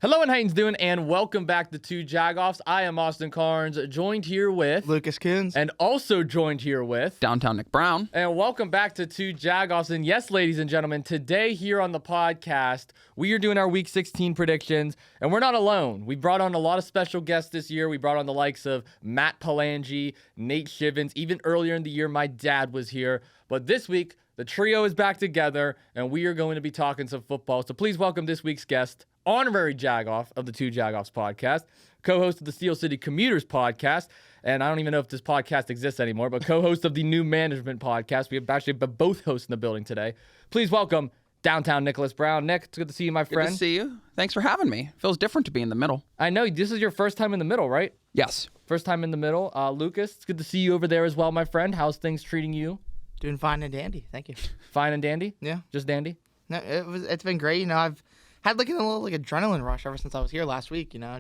Hello and how you doing, and welcome back to Two Jagoffs. I am Austin Cairns, joined here with Lucas Kuhns, and also joined here with Downtown Nick Brown. And welcome back to Two Jagoffs. And yes, ladies and gentlemen, today here on the podcast, we are doing our Week 16 predictions, and we're not alone. We brought on a lot of special guests this year. We brought on the likes of Matt Palangi, Nate Shivens. Even earlier in the year, my dad was here. But this week, the trio is back together, and we are going to be talking some football. So please welcome this week's guest, honorary Jagoff of the Two Jagoffs podcast, co-host of the Steel City Commuters podcast, and I don't even know if this podcast exists anymore, but co-host of the New Management podcast. We have actually both hosts in the building today. Please welcome Downtown Nicholas Brown. Nick, it's good to see you, my friend. Good to see you. Thanks for having me. Feels different to be in the middle. I know, this is your first time in the middle, right? Yes. First time in the middle. Lucas, it's good to see you over there as well, my friend. How's things treating you? doing fine and dandy. Thank you. Fine and dandy? Yeah. Just dandy? No, it's been great. You know, I've had like a little adrenaline rush ever since I was here last week. You know,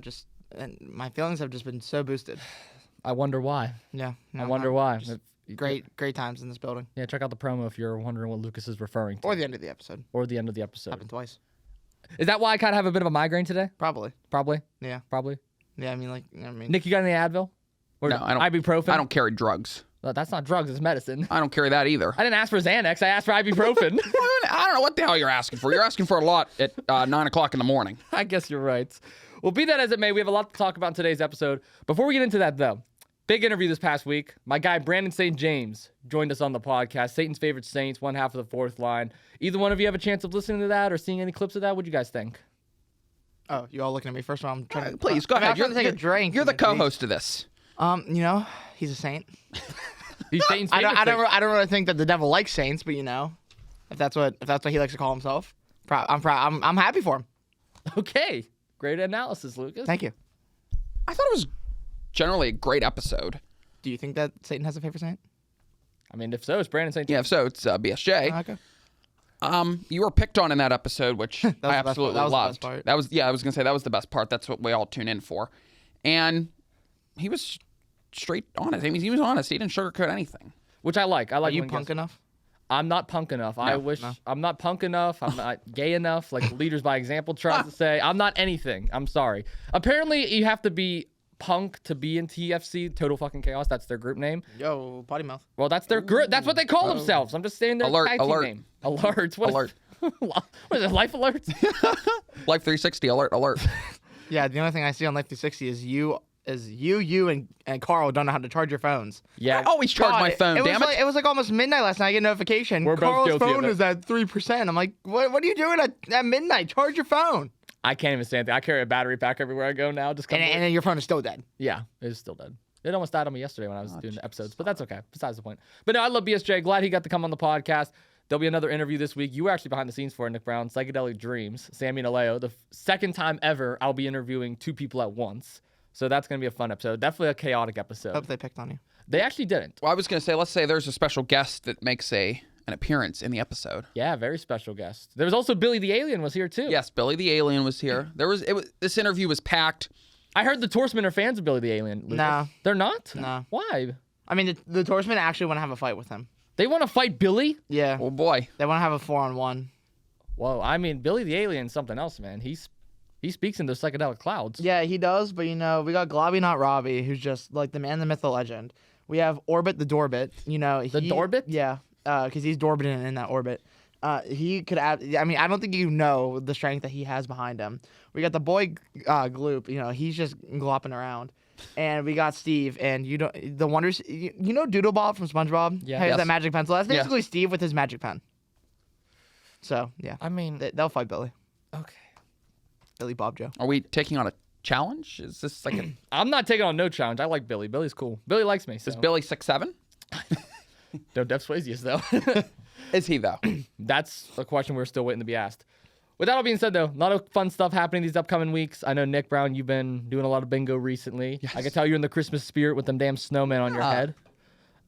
and my feelings have just been so boosted. I wonder why. Yeah. No, I wonder why. Great times in this building. Yeah, check out the promo if you're wondering what Lucas is referring to. Or the end of the episode. Or the end of the episode. Happened twice. Is that why I kind of have a bit of a migraine today? Probably. Yeah. Probably. Yeah. Nick, you got any Advil? Or No, I don't. Ibuprofen? I don't carry drugs. No, that's not drugs. It's medicine. I don't carry that either. I didn't ask for Xanax. I asked for ibuprofen. I don't know what the hell you're asking for. You're asking for a lot at 9 o'clock in the morning. I guess you're right. Well, be that as it may, we have a lot to talk about in today's episode. Before we get into that, though, big interview this past week. My guy, Brandon St. James, joined us on the podcast. Satan's Favorite Saints, one half of the fourth line. Either one of you have a chance of listening to that or seeing any clips of that? What do you guys think? Oh, you all looking at me? First of all, I'm trying to... Please, go ahead. I'm trying to take a drink. You're the co-host of this. You know, he's a saint. He's Satan's favorite I don't really think that the devil likes saints, but you know, if that's what he likes to call himself, I'm happy for him. Okay. Great analysis, Lucas. Thank you. I thought it was generally a great episode. Do you think that Satan has a favorite saint? I mean, if so, it's Brandon St. James. Yeah, if so, it's BSJ. Okay. You were picked on in that episode, which I absolutely loved. The best part. That was, I was gonna say that was the best part. That's what we all tune in for. And he was straight honest. I mean, he was honest. He didn't sugarcoat anything. Which I like. Are you punk enough? I'm not punk enough. I wish I'm not punk enough. I'm not gay enough. Like Leaders by Example tries to say. I'm not anything. I'm sorry. Apparently, you have to be punk to be in TFC, Total Fucking Chaos. That's their group name. Yo, potty mouth. Well, that's their group. That's what they call themselves. I'm just saying their tag team name. Alert. What is it? Life Alerts? Life 360 alert. Yeah, the only thing I see on Life 360 is you and Carl don't know how to charge your phones. Yeah. I always charge my phone, damn it. It was like almost midnight last night. I get a notification. We're both Carl's guilty of phone it. is at 3%. I'm like, what are you doing at midnight? Charge your phone. I can't even say anything. I carry a battery pack everywhere I go now. Just And then your phone is still dead. Yeah, it is still dead. It almost died on me yesterday when I was doing the episodes, but that's okay. Besides the point. But no, I love BSJ. Glad he got to come on the podcast. There'll be another interview this week. You were actually behind the scenes for it, Nick Brown. Psychedelic Dreams, Sammy and Aleo. The second time ever I'll be interviewing two people at once. So that's going to be a fun episode. Definitely a chaotic episode. Hope they picked on you. They actually didn't. Well, I was going to say, let's say there's a special guest that makes an appearance in the episode. Yeah, very special guest. There was also Billy the Alien was here too. Yes, Billy the Alien was here. This interview was packed. I heard the Torsemen are fans of Billy the Alien. Lucas. No. They're not? No. Why? I mean, the Torsemen actually want to have a fight with him. They want to fight Billy? Yeah. Oh boy. They want to have a 4-on-1. Whoa, I mean, Billy the Alien's something else, man. He speaks in those psychedelic clouds. Yeah, he does, but you know, we got Globby Not Robbie, who's just like the man, the myth, the legend. We have Orbit the Doorbit, you know. The Doorbit? Yeah, because he's Dorbiting in that orbit. He could add, I mean, I don't think you know the strength that he has behind him. We got the boy Gloop, you know, he's just glopping around. And we got Steve, and the wonders, you know Doodleball from SpongeBob? Yeah. He has Yes. that magic pencil. That's basically Steve with his magic pen. So, yeah. I mean, They'll fight Billy. okay. Billy Bob Joe. Are we taking on a challenge? Is this like a... I'm not taking on no challenge. I like Billy. Billy's cool. Billy likes me. So. Is Billy 6'7"? No, Dev Swayze is, though. Is he, though? That's a question we're still waiting to be asked. With that all being said, though, a lot of fun stuff happening these upcoming weeks. I know, Nick Brown, you've been doing a lot of bingo recently. Yes. I can tell you're in the Christmas spirit with them damn snowmen on your head.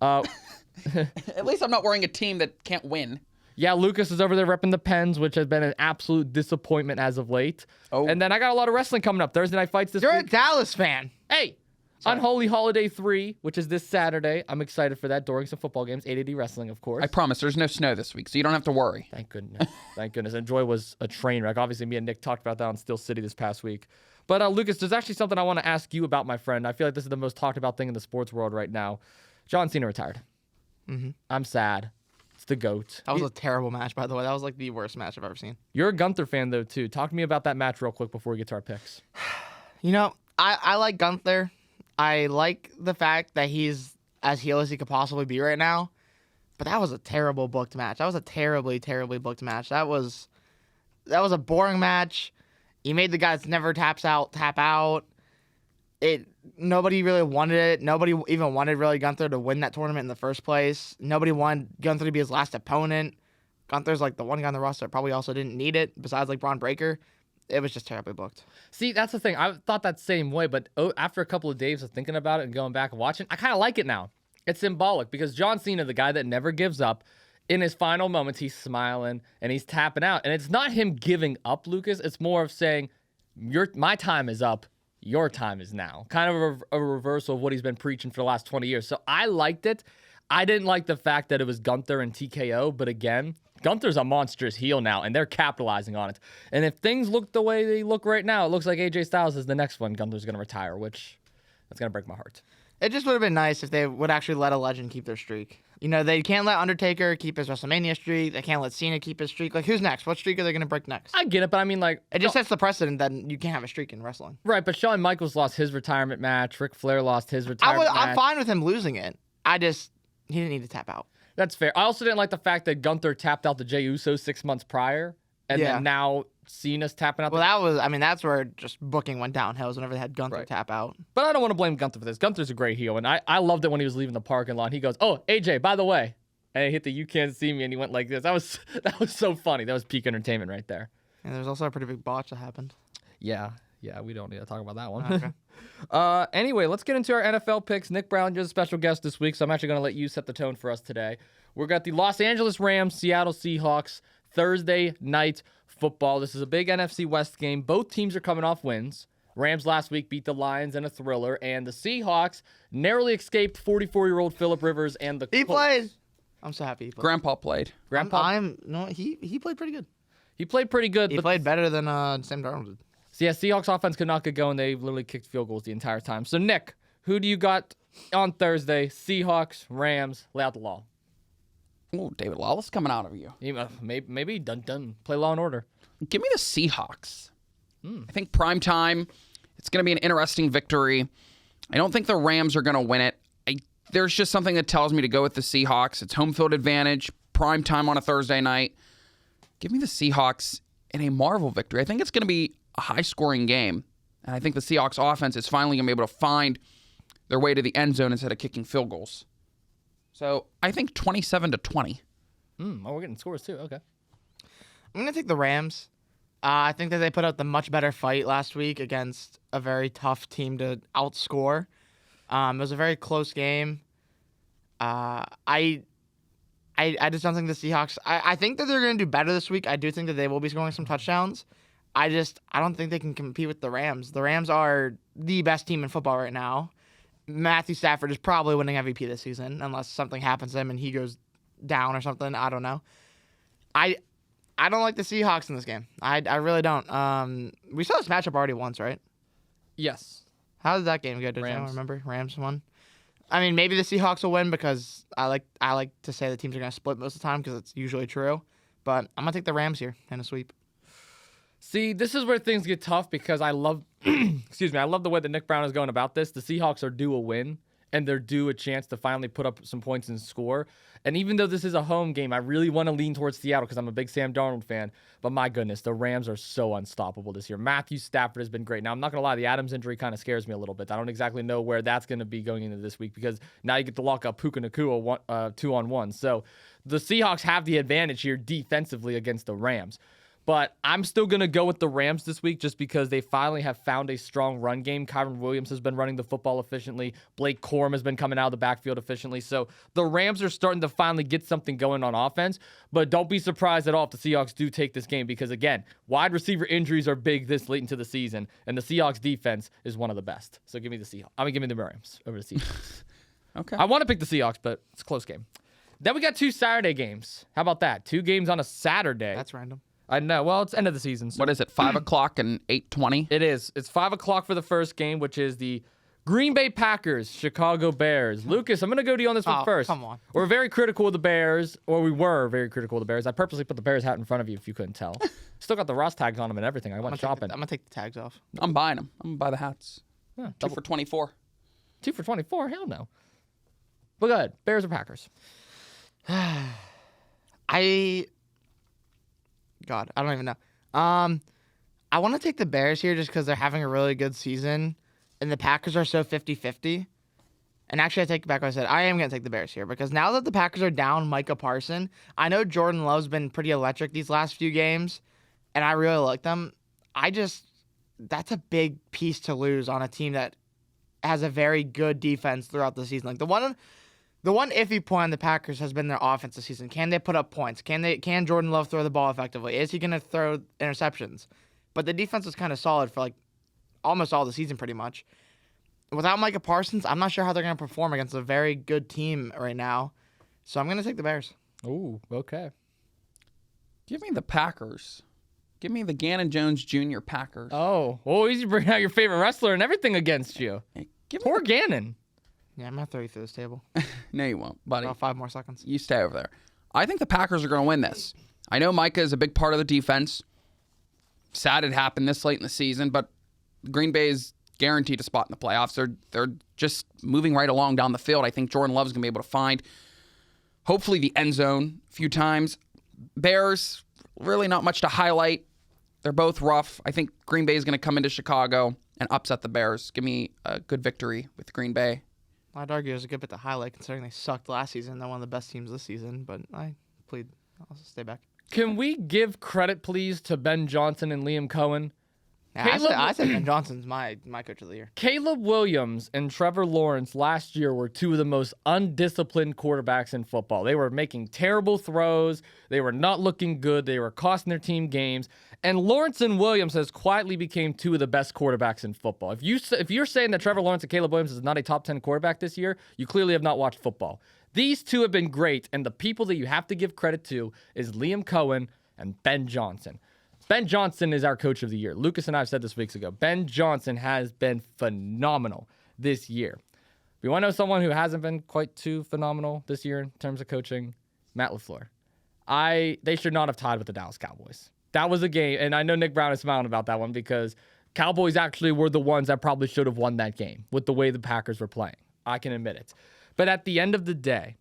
At least I'm not wearing a team that can't win. Yeah, Lucas is over there repping the Pens, which has been an absolute disappointment as of late. Oh. And then I got a lot of wrestling coming up. Thursday night fights this You're a week. Dallas fan. Hey, Unholy Holiday 3, which is this Saturday. I'm excited for that during some football games. 880 Wrestling, of course. I promise there's no snow this week, so you don't have to worry. Thank goodness. Thank goodness. And Joy was a train wreck. Obviously, me and Nick talked about that on Steel City this past week. But Lucas, there's actually something I want to ask you about, my friend. I feel like this is the most talked about thing in the sports world right now. John Cena retired. Mm-hmm. I'm sad. It's the GOAT. That was a terrible match, by the way. That was like the worst match I've ever seen. You're a Gunther fan, though, too. Talk to me about that match real quick before we get to our picks. You know, I like Gunther. I like the fact that he's as heel as he could possibly be right now. But that was a terrible booked match. That was a terribly, terribly booked match. That was a boring match. He made the guy that's never taps out tap out. Nobody really wanted it. Nobody even wanted really Gunther to win that tournament in the first place. Nobody wanted Gunther to be his last opponent. Gunther's like the one guy on the roster that probably also didn't need it, besides like Braun Breaker. It was just terribly booked. See, that's the thing. I thought that same way, but after a couple of days of thinking about it and going back and watching, I kind of like it now. It's symbolic because John Cena, the guy that never gives up, in his final moments, he's smiling and he's tapping out. And it's not him giving up, Lucas. It's more of saying, my time is up. Your time is now. Kind of a reversal of what he's been preaching for the last 20 years. So I liked it. I didn't like the fact that it was Gunther and TKO, but again, Gunther's a monstrous heel now, and they're capitalizing on it. And if things look the way they look right now, it looks like AJ Styles is the next one Gunther's going to retire, which that's going to break my heart. It just would have been nice if they would actually let a legend keep their streak. You know, they can't let Undertaker keep his WrestleMania streak. They can't let Cena keep his streak. Like, who's next? What streak are they going to break next? I get it, but I mean, like... It just sets the precedent that you can't have a streak in wrestling. Right, but Shawn Michaels lost his retirement match. Ric Flair lost his retirement match. I'm fine with him losing it. He didn't need to tap out. That's fair. I also didn't like the fact that Gunther tapped out to Jey Uso 6 months prior, and then now Cena's tapping out. Well, that's where just booking went downhill, whenever they had Gunther tap out. But I don't want to blame Gunther for this. Gunther's a great heel, and I loved it when he was leaving the parking lot. He goes, "Oh, AJ, by the way," and he hit the "You can't see me," and he went like this. That was so funny. That was peak entertainment right there. And there's also a pretty big botch that happened. Yeah, we don't need to talk about that one. Okay. Anyway, let's get into our NFL picks. Nick Brown is a special guest this week, so I'm actually going to let you set the tone for us today. We've got the Los Angeles Rams, Seattle Seahawks, Thursday night football. This is a big NFC West game. Both teams are coming off wins. Rams last week beat the Lions in a thriller, and the Seahawks narrowly escaped 44-year-old Phillip Rivers and the Colts. He played. I'm so happy he played. Grandpa played. He played pretty good. He played pretty good. He played better than Sam Darnold did. So yeah, Seahawks offense could not get going. They literally kicked field goals the entire time. So Nick, who do you got on Thursday? Seahawks, Rams, lay out the law. Oh, David Lawless coming out of you. Maybe done. Play Law and Order. Give me the Seahawks. I think prime time. It's going to be an interesting victory. I don't think the Rams are going to win it. There's just something that tells me to go with the Seahawks. It's home field advantage, prime time on a Thursday night. Give me the Seahawks in a Marvel victory. I think it's going to be a high-scoring game, and I think the Seahawks offense is finally going to be able to find their way to the end zone instead of kicking field goals. So I think 27-20. We're getting scores too. Okay. I'm going to take the Rams. I think that they put out the much better fight last week against a very tough team to outscore. It was a very close game. I just don't think the Seahawks... I think that they're going to do better this week. I do think that they will be scoring some touchdowns. I don't think they can compete with the Rams. The Rams are the best team in football right now. Matthew Stafford is probably winning MVP this season, unless something happens to him and he goes down or something. I don't know. I don't like the Seahawks in this game. I really don't. We saw this matchup already once, right? Yes. How did that game go? Did Rams. you remember? Rams won. I mean, maybe the Seahawks will win because I like to say the teams are going to split most of the time because it's usually true. But I'm going to take the Rams here in a sweep. See, this is where things get tough because I love, I love the way that Nick Brown is going about this. The Seahawks are due a win, and they're due a chance to finally put up some points and score. And even though this is a home game, I really want to lean towards Seattle because I'm a big Sam Darnold fan. But my goodness, the Rams are so unstoppable this year. Matthew Stafford has been great. Now, I'm not going to lie, the Adams injury kind of scares me a little bit. I don't exactly know where that's going to be going into this week because now you get to lock up Puka Nacua 2-on-1. So the Seahawks have the advantage here defensively against the Rams. But I'm still going to go with the Rams this week just because they finally have found a strong run game. Kyron Williams has been running the football efficiently. Blake Corum has been coming out of the backfield efficiently. So the Rams are starting to finally get something going on offense. But don't be surprised at all if the Seahawks do take this game because, again, wide receiver injuries are big this late into the season. And the Seahawks defense is one of the best. So give me the Seahawks. Give me the Rams over the Seahawks. Okay. I want to pick the Seahawks, but it's a close game. Then we got 2 Saturday games. How about that? 2 games on a Saturday. That's random. I know. Well, it's end of the season. So. What is it, 5 o'clock and 8:20? It is. It's 5 o'clock for the first game, which is the Green Bay Packers, Chicago Bears. Lucas, I'm going to go to you on this one first. Come on. We're very critical of the Bears, or we were very critical of the Bears. I purposely put the Bears hat in front of you if you couldn't tell. Still got the Ross tags on them and everything. I went shopping. I'm going to take the tags off. I'm buying them. I'm going to buy the hats. Huh, 2 for 24. 2 for 24? Hell no. But go ahead. Bears or Packers? I don't even know. I want to take the Bears here just because they're having a really good season, and the Packers are so 50-50. And actually, I take back what I said. I am going to take the Bears here because now that the Packers are down Micah Parsons, I know Jordan Love's been pretty electric these last few games, and I really like them. That's a big piece to lose on a team that has a very good defense throughout the season. Like the one iffy point on the Packers has been their offense this season. Can they put up points? Can Jordan Love throw the ball effectively? Is he going to throw interceptions? But the defense was kind of solid for like almost all the season pretty much. Without Micah Parsons, I'm not sure how they're going to perform against a very good team right now. So I'm going to take the Bears. Ooh, okay. Give me the Packers. Give me the Gannon Jones Jr. Packers. Oh, you bring out your favorite wrestler and everything against you. Hey, give me Poor Gannon. Yeah, I'm going to throw you through this table. No, you won't, buddy. About 5 more seconds. You stay over there. I think the Packers are going to win this. I know Micah is a big part of the defense. Sad it happened this late in the season, but Green Bay is guaranteed a spot in the playoffs. They're just moving right along down the field. I think Jordan Love's going to be able to find, hopefully, the end zone a few times. Bears, really not much to highlight. They're both rough. I think Green Bay is going to come into Chicago and upset the Bears. Give me a good victory with Green Bay. I'd argue it's a good bit to highlight considering they sucked last season. They're one of the best teams this season, but I'll stay back. Can we give credit, please, to Ben Johnson and Liam Cohen? Yeah, I said Ben Johnson's my coach of the year. Caleb Williams and Trevor Lawrence last year were 2 of the most undisciplined quarterbacks in football. They were making terrible throws. They were not looking good. They were costing their team games. And Lawrence and Williams has quietly become 2 of the best quarterbacks in football. If you're saying that Trevor Lawrence and Caleb Williams is not a top 10 quarterback this year, you clearly have not watched football. These 2 have been great, and the people that you have to give credit to is Liam Cohen and Ben Johnson. Ben Johnson is our coach of the year. Lucas and I have said this weeks ago. Ben Johnson has been phenomenal this year. If you want to know someone who hasn't been quite too phenomenal this year in terms of coaching, Matt LaFleur. They should not have tied with the Dallas Cowboys. That was a game, and I know Nick Brown is smiling about that one because Cowboys actually were the ones that probably should have won that game with the way the Packers were playing. I can admit it. But at the end of the day,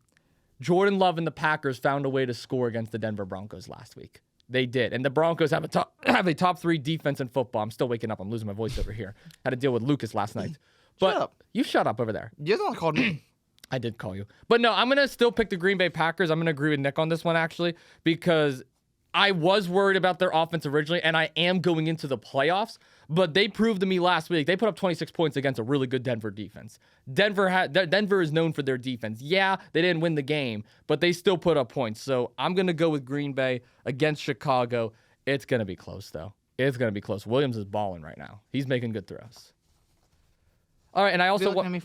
Jordan Love and the Packers found a way to score against the Denver Broncos last week. They did. And the Broncos have a top 3 defense in football. I'm still waking up. I'm losing my voice over here. Had to deal with Lucas last night. But Shut up. You shut up over there. You're the one that called me. I did call you. But no, I'm going to still pick the Green Bay Packers. I'm going to agree with Nick on this one, actually, because I was worried about their offense originally, and I am going into the playoffs. But they proved to me last week, they put up 26 points against a really good Denver defense. Denver is known for their defense. Yeah, they didn't win the game, but they still put up points. So I'm going to go with Green Bay against Chicago. It's going to be close, though. It's going to be close. Williams is balling right now. He's making good throws. All right, and I also want...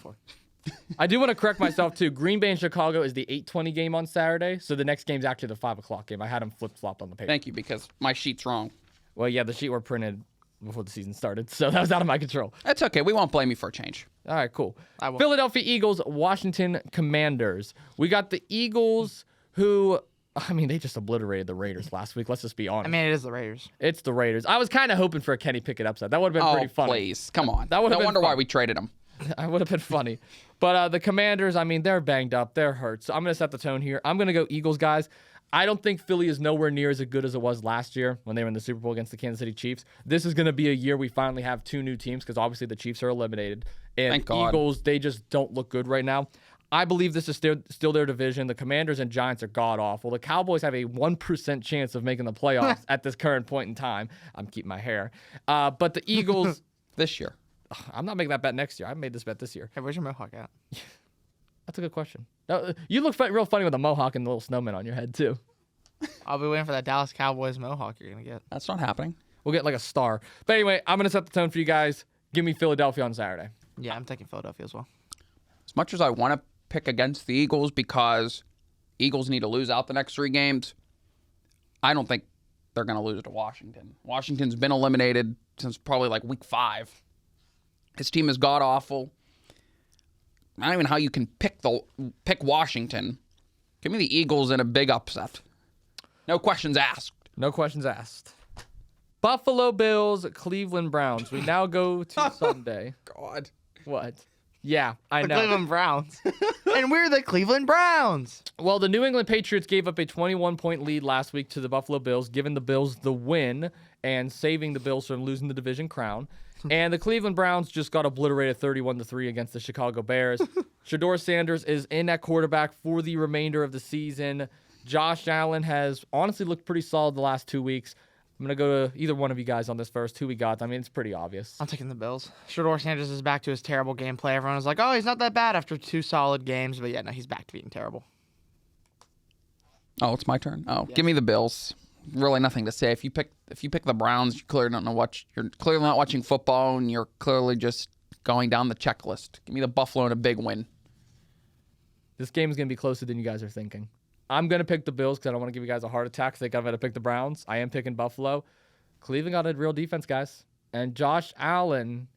I do want to correct myself, too. Green Bay and Chicago is the 8:20 game on Saturday, so the next game's actually the 5 o'clock game. I had them flip-flopped on the paper. Thank you, because my sheet's wrong. Well, yeah, the sheet were printed before the season started, so that was out of my control. That's okay. We won't blame you for a change. All right, cool. I will. Philadelphia Eagles, Washington Commanders. We got the Eagles who, they just obliterated the Raiders last week. Let's just be honest. It is the Raiders. It's the Raiders. I was kind of hoping for a Kenny Pickett upset. That would have been pretty funny. Oh, please. Come on. That would have no been wonder fun. why we traded him. I would have been funny. But the Commanders, they're banged up. They're hurt. So I'm going to set the tone here. I'm going to go Eagles, guys. I don't think Philly is nowhere near as good as it was last year when they were in the Super Bowl against the Kansas City Chiefs. This is going to be a year we finally have 2 new teams because obviously the Chiefs are eliminated. And Thank God. Eagles, they just don't look good right now. I believe this is still their division. The Commanders and Giants are god-awful. The Cowboys have a 1% chance of making the playoffs at this current point in time. I'm keeping my hair. But the Eagles... This year. I'm not making that bet next year. I made this bet this year. Hey, where's your mohawk at? That's a good question. You look real funny with a mohawk and the little snowman on your head, too. I'll be waiting for that Dallas Cowboys mohawk you're going to get. That's not happening. We'll get like a star. But anyway, I'm going to set the tone for you guys. Give me Philadelphia on Saturday. Yeah, I'm taking Philadelphia as well. As much as I want to pick against the Eagles because Eagles need to lose out the next 3 games, I don't think they're going to lose to Washington. Washington's been eliminated since probably like week 5. His team is god-awful. I don't even know how you can pick Washington. Give me the Eagles in a big upset. No questions asked. No questions asked. Buffalo Bills, Cleveland Browns. We now go to Sunday. God. What? Yeah, I The know. Cleveland Browns. And we're the Cleveland Browns. Well, the New England Patriots gave up a 21-point lead last week to the Buffalo Bills, giving the Bills the win and saving the Bills from losing the division crown. And the Cleveland Browns just got obliterated 31-3 against the Chicago Bears. Shador Sanders is in at quarterback for the remainder of the season. Josh Allen has honestly looked pretty solid the last 2 weeks. I'm going to go to either one of you guys on this first. Who we got? I mean, it's pretty obvious. I'm taking the Bills. Shador Sanders is back to his terrible gameplay. Everyone was like, oh, he's not that bad after 2 solid games. But yeah, no, he's back to being terrible. Oh, it's my turn. Oh, Give me the Bills. Really nothing to say. If you pick the Browns, you clearly don't know you're clearly not watching football, and you're clearly just going down the checklist. Give me the Buffalo and a big win. This game is going to be closer than you guys are thinking. I'm going to pick the Bills because I don't want to give you guys a heart attack. Think I'm going to pick the Browns. I am picking Buffalo. Cleveland got a real defense, guys. And Josh Allen,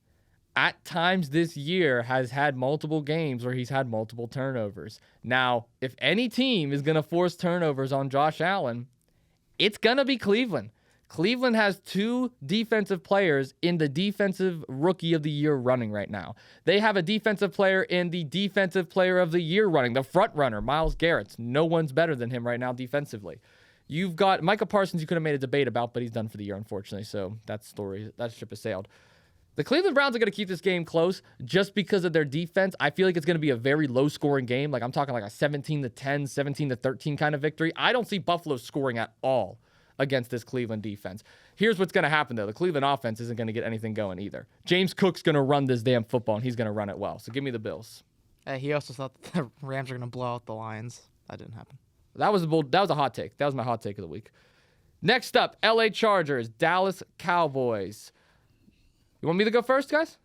at times this year, has had multiple games where he's had multiple turnovers. Now, if any team is going to force turnovers on Josh Allen, it's going to be Cleveland. Cleveland has 2 defensive players in the defensive rookie of the year running right now. They have a defensive player in the defensive player of the year running, the front runner, Myles Garrett. No one's better than him right now defensively. You've got Micah Parsons you could have made a debate about, but he's done for the year, unfortunately. So that ship has sailed. The Cleveland Browns are going to keep this game close just because of their defense. I feel like it's going to be a very low-scoring game. Like I'm talking like a 17-10, 17-13 kind of victory. I don't see Buffalo scoring at all against this Cleveland defense. Here's what's going to happen, though. The Cleveland offense isn't going to get anything going either. James Cook's going to run this damn football, and he's going to run it well. So give me the Bills. He also thought that the Rams are going to blow out the Lions. That didn't happen. That was a hot take. That was my hot take of the week. Next up, LA Chargers, Dallas Cowboys. You want me to go first, guys?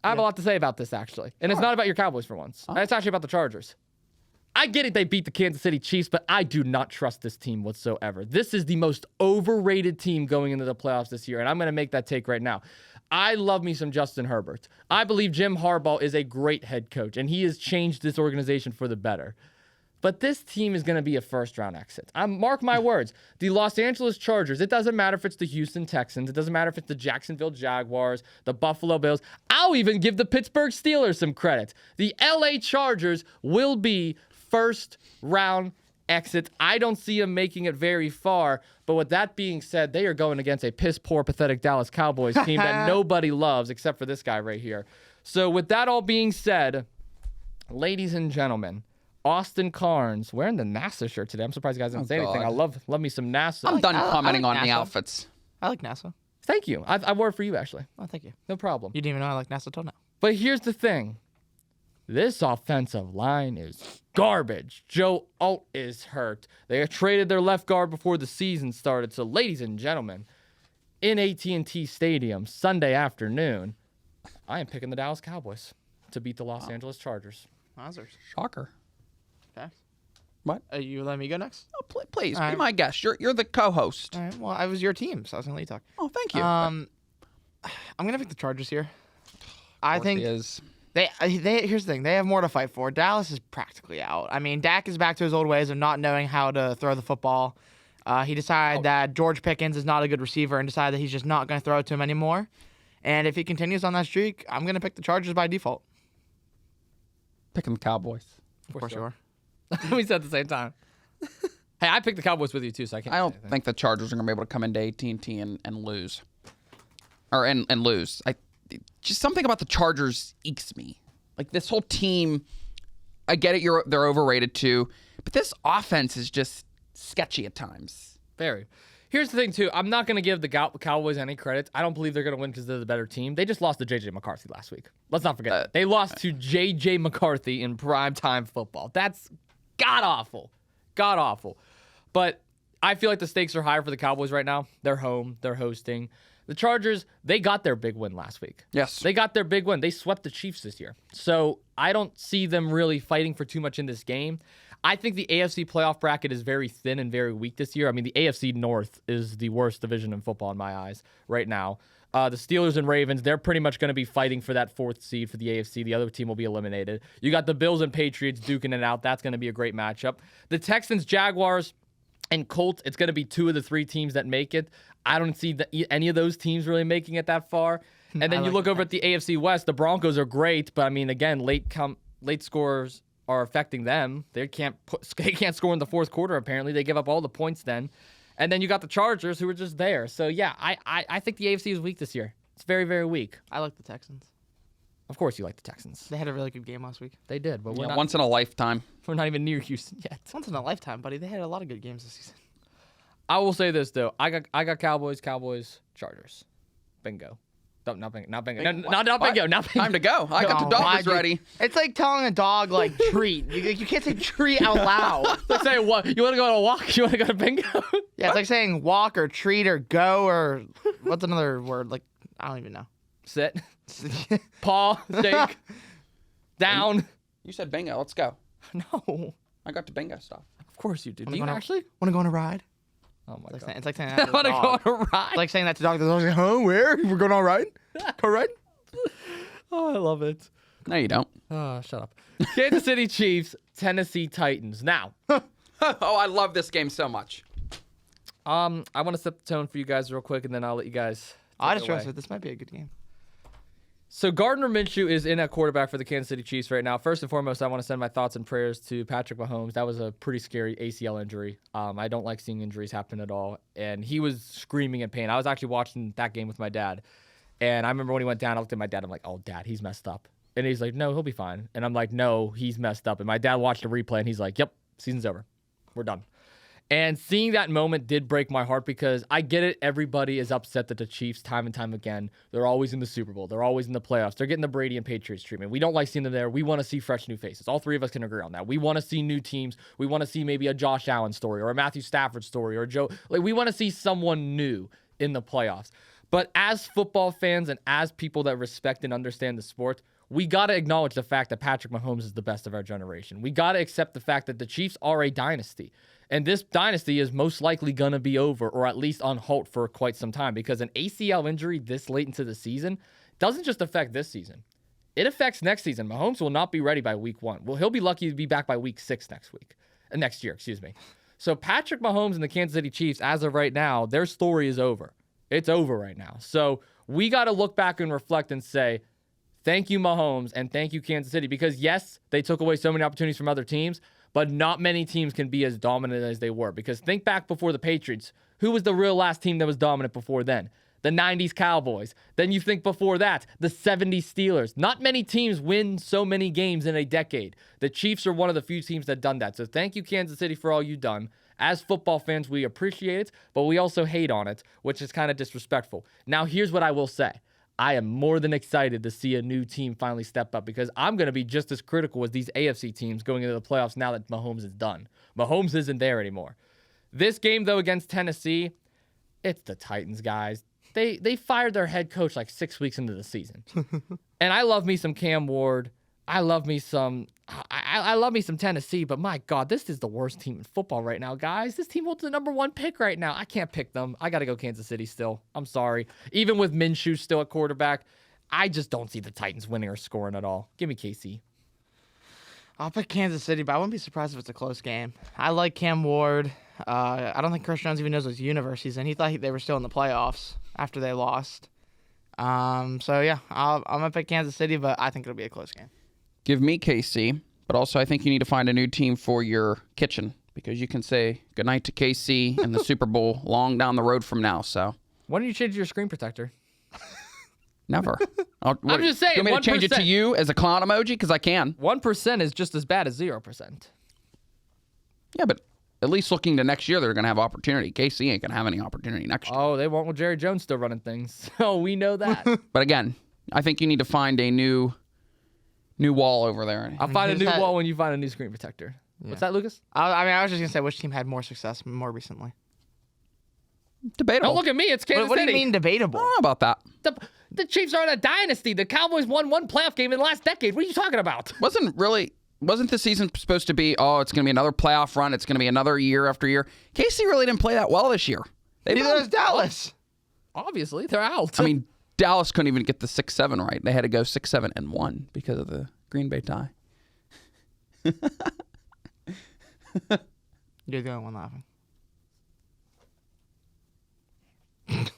I have a lot to say about this, actually. And it's not about your Cowboys for once. It's actually about the Chargers. I get it, they beat the Kansas City Chiefs, but I do not trust this team whatsoever. This is the most overrated team going into the playoffs this year, and I'm going to make that take right now. I love me some Justin Herbert. I believe Jim Harbaugh is a great head coach, and he has changed this organization for the better. But this team is going to be a first-round exit. Mark my words. The Los Angeles Chargers, it doesn't matter if it's the Houston Texans. It doesn't matter if it's the Jacksonville Jaguars, the Buffalo Bills. I'll even give the Pittsburgh Steelers some credit. The LA Chargers will be first-round exits. I don't see them making it very far. But with that being said, they are going against a piss-poor, pathetic Dallas Cowboys team that nobody loves except for this guy right here. So with that all being said, ladies and gentlemen, Austin Cairns wearing the NASA shirt today. I'm surprised you guys didn't say anything. I love me some NASA. I'm done commenting on NASA. the outfits. I like NASA. Thank you. I wore it for you, actually. Oh, thank you. No problem. You didn't even know I like NASA till now. But here's the thing. This offensive line is garbage. Joe Alt is hurt. They traded their left guard before the season started. So, ladies and gentlemen, in AT&T Stadium, Sunday afternoon, I am picking the Dallas Cowboys to beat the Los Angeles Chargers. Wowzers. Shocker. Okay. What? You let me go next? Oh, please, All be right. my guest. You're the co-host. All right. Well, I was your team, so I was going to let you talk. Oh, thank you. I'm going to pick the Chargers here. I think is. they here's the thing. They have more to fight for. Dallas is practically out. I mean, Dak is back to his old ways of not knowing how to throw the football. He decided that George Pickens is not a good receiver and decided that he's just not going to throw it to him anymore. And if he continues on that streak, I'm going to pick the Chargers by default. Picking the Cowboys. Of course you are. We said at the same time. Hey, I picked the Cowboys with you too, so I can't. I don't say anything. think the Chargers are going to be able to come into AT&T and lose. And lose. Just something about the Chargers ekes me. Like this whole team, I get it. They're overrated too, but this offense is just sketchy at times. Very. Here's the thing, too. I'm not going to give the Cowboys any credit. I don't believe they're going to win because they're the better team. They just lost to J.J. McCarthy last week. Let's not forget that. They lost to J.J. McCarthy in primetime football. That's god-awful. God-awful. But I feel like the stakes are higher for the Cowboys right now. They're home. They're hosting. The Chargers, they got their big win last week. Yes. They got their big win. They swept the Chiefs this year. So I don't see them really fighting for too much in this game. I think the AFC playoff bracket is very thin and very weak this year. I mean, the AFC North is the worst division in football in my eyes right now. The Steelers and Ravens, they're pretty much going to be fighting for that 4th seed for the AFC. The other team will be eliminated. You got the Bills and Patriots duking it out. That's going to be a great matchup. The Texans, Jaguars, and Colts, it's going to be 2 of the 3 teams that make it. I don't see any of those teams really making it that far. And then you look over at the AFC West, the Broncos are great, but I mean, again, late scores are affecting them. They can't score in the 4th quarter, apparently. They give up all the points then. And then you got the Chargers, who are just there. So, yeah, I think the AFC is weak this year. It's very, very weak. I like the Texans. Of course you like the Texans. They had a really good game last week. They did, but Once in a lifetime. We're not even near Houston yet. Once in a lifetime, buddy. They had a lot of good games this season. I will say this, though. I got Cowboys, Chargers. Bingo. Not bingo. Not bingo. Not bingo. Time to go. I got the Dolphins ready. It's like telling a dog, like, treat. You can't say treat out loud. It's like saying, what? You want to go on a walk? You want to go to bingo? Yeah, it's like saying walk or treat or go or what's another word? Like, I don't even know. Sit. Paw. Shake. Down. You said bingo. Let's go. No. I got the bingo stuff. Of course you do. Do you actually? Want to go on a ride? Oh, my God. It's like saying that to I want to go on a ride. It's like saying that to a dog. The dog's like, huh? Where? We're going on a ride? All right? Oh, I love it. No, you don't. Oh, shut up. Kansas City Chiefs, Tennessee Titans. Now. Oh, I love this game so much. I want to set the tone for you guys real quick, and then I'll let you guys. I just trust it. This might be a good game. So Gardner Minshew is in at quarterback for the Kansas City Chiefs right now. First and foremost, I want to send my thoughts and prayers to Patrick Mahomes. That was a pretty scary ACL injury. I don't like seeing injuries happen at all. And he was screaming in pain. I was actually watching that game with my dad. And I remember when he went down, I looked at my dad. I'm like, oh, Dad, he's messed up. And he's like, no, he'll be fine. And I'm like, no, he's messed up. And my dad watched the replay, and he's like, yep, season's over. We're done. And seeing that moment did break my heart because I get it. Everybody is upset that the Chiefs, time and time again, they're always in the Super Bowl. They're always in the playoffs. They're getting the Brady and Patriots treatment. We don't like seeing them there. We want to see fresh new faces. All 3 of us can agree on that. We want to see new teams. We want to see maybe a Josh Allen story or a Matthew Stafford story or Joe. Like, we want to see someone new in the playoffs. But as football fans and as people that respect and understand the sport, we got to acknowledge the fact that Patrick Mahomes is the best of our generation. We got to accept the fact that the Chiefs are a dynasty. And this dynasty is most likely going to be over or at least on halt for quite some time because an ACL injury this late into the season doesn't just affect this season. It affects next season. Mahomes will not be ready by week 1. Well, he'll be lucky to be back by week 6 next year. So Patrick Mahomes and the Kansas City Chiefs, as of right now, their story is over. It's over right now. So we got to look back and reflect and say, thank you, Mahomes, and thank you, Kansas City. Because, yes, they took away so many opportunities from other teams, but not many teams can be as dominant as they were. Because think back before the Patriots. Who was the real last team that was dominant before then? The 90s Cowboys. Then you think before that, the 70s Steelers. Not many teams win so many games in a decade. The Chiefs are one of the few teams that done that. So thank you, Kansas City, for all you've done. As football fans, we appreciate it, but we also hate on it, which is kind of disrespectful. Now, here's what I will say. I am more than excited to see a new team finally step up because I'm going to be just as critical as these AFC teams going into the playoffs now that Mahomes is done. Mahomes isn't there anymore. This game, though, against Tennessee, it's the Titans, guys. They fired their head coach like 6 weeks into the season. And I love me some Cam Ward. I love me some Tennessee, but my God, this is the worst team in football right now, guys. This team holds the number 1 pick right now. I can't pick them. I got to go Kansas City still. I'm sorry. Even with Minshew still at quarterback, I just don't see the Titans winning or scoring at all. Give me KC. I'll pick Kansas City, but I wouldn't be surprised if it's a close game. I like Cam Ward. I don't think Chris Jones even knows what universe he's in. He thought they were still in the playoffs after they lost. So, yeah, I'm going to pick Kansas City, but I think it'll be a close game. Give me KC, but also I think you need to find a new team for your kitchen because you can say goodnight to KC in the Super Bowl long down the road from now. So why don't you change your screen protector? Never. I'm just saying, You want me to change it to 1%. you as a clown emoji? Because I can. 1% is just as bad as 0%. Yeah, but at least looking to next year, they're going to have opportunity. KC ain't going to have any opportunity next year. Oh, they won't with Jerry Jones still running things. So we know that. But again, I think you need to find a new wall over there. I'll find a new Who's that? wall when you find a new screen protector. What's that, Lucas? I was just gonna say which team had more success more recently. Debatable. Don't look at me. It's Kansas What do you City. mean debatable? I don't know about that. The Chiefs are in a dynasty. The Cowboys won one playoff game in the last decade. What are you talking about? Wasn't the season supposed to be, it's going to be another playoff run. It's going to be another year after year. KC really didn't play that well this year. Neither does Dallas. Obviously, they're out. I mean, Dallas couldn't even get the 6-7 right. They had to go 6-7-1 because of the Green Bay tie. You're the only one laughing.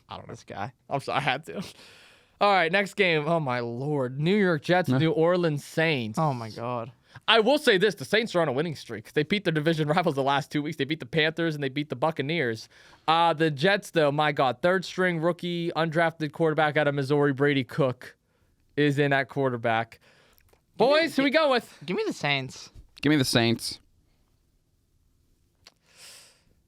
I don't know. This guy. I'm sorry, I had to. All right, next game. Oh, my Lord. New York Jets, New Orleans Saints. Oh my God. I will say this. The Saints are on a winning streak. They beat their division rivals the last 2 weeks. They beat the Panthers and they beat the Buccaneers. The Jets, though, my God. Third string rookie, undrafted quarterback out of Missouri, Brady Cook, is in at quarterback. Boys, who we go with? Give me the Saints. Give me the Saints.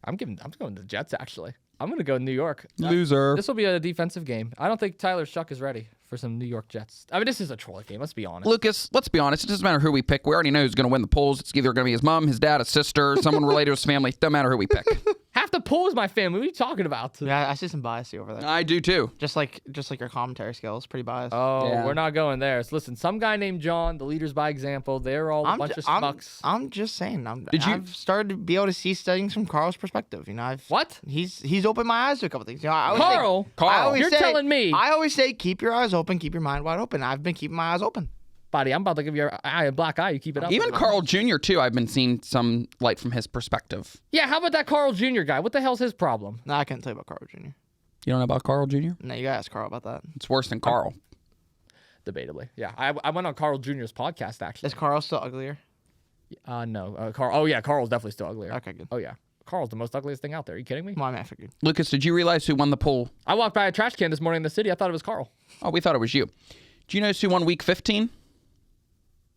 I'm going to the Jets, actually. I'm going to go New York. Loser. This will be a defensive game. I don't think Tyler Shuck is ready for some New York Jets. I mean, this is a troll game. Let's be honest. Lucas, let's be honest. It doesn't matter who we pick. We already know who's going to win the polls. It's either going to be his mom, his dad, his sister, someone related to his family. Doesn't matter who we pick. Half the pool is my family. What are you talking about? Yeah, I see some bias over there. I do too. Just like your commentary skills, pretty biased. Oh, Yeah. we're not going there. So listen, some guy named John, the leaders by example, they're all a bunch of schmucks. I'm just saying. Did you- I've started to be able to see things from Carl's perspective. You know, What? He's opened my eyes to a couple things. You know, I always Carl? say, I always You're say- telling me. I always say keep your eyes open, keep your mind wide open. I've been keeping my eyes open. Buddy, I'm about to give your eye a black eye. You keep it up. Even Carl Jr., too, I've been seeing some light from his perspective. Yeah, how about that Carl Jr. guy? What the hell's his problem? No, I can't tell you about Carl Jr. You don't know about Carl Jr.? No, you gotta ask Carl about that. It's worse than Carl. Debatably. Yeah, I went on Carl Jr.'s podcast, actually. Is Carl still uglier? No. Carl. Oh, yeah, Carl's definitely still uglier. Okay, good. Oh, yeah. Carl's the most ugliest thing out there. Are you kidding me? Well, I mean, I figured. Lucas, did you realize who won the poll? I walked by a trash can this morning in the city. I thought it was Carl. Oh, we thought it was you. Do you know who won week 15?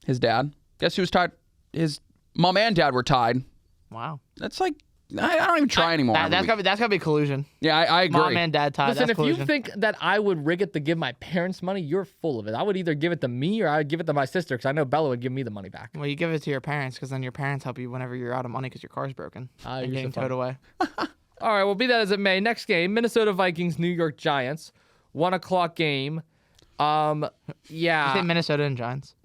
His dad. Guess who was tied? His mom and dad were tied. Wow. That's like, I don't even try anymore. That's gotta be collusion. Yeah, I agree. Mom and dad tied. Listen, that's if collusion. you think that I would rig it to give my parents money, you're full of it. I would either give it to me or I would give it to my sister because I know Bella would give me the money back. Well, you give it to your parents because then your parents help you whenever you're out of money because your car's broken and you're getting so towed away. All right, well, be that as it may. Next game, Minnesota Vikings, New York Giants. 1 o'clock game. You Yeah. say Minnesota and Giants.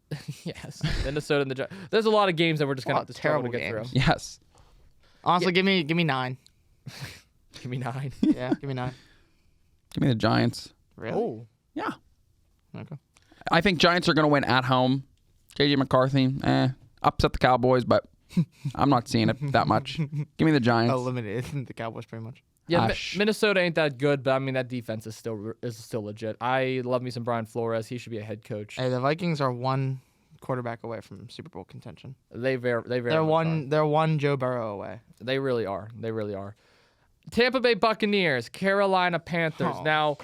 Yes. Minnesota and the Giants. There's a lot of games that we're just going to have to struggle to terrible get games. through. Yes. Honestly, give me 9. Give me 9. Yeah, give me 9. Give me the Giants. Really? Oh. Yeah. Okay. I think Giants are going to win at home. JJ McCarthy, upset the Cowboys, but I'm not seeing it that much. Give me the Giants. Eliminated the Cowboys pretty much. Yeah, Gosh. Minnesota ain't that good, but I mean that defense is still legit. I love me some Brian Flores. He should be a head coach. Hey, the Vikings are one quarterback away from Super Bowl contention. They very They're much are. one Joe Burrow away. They really are. They really are. Tampa Bay Buccaneers, Carolina Panthers. Oh. Now,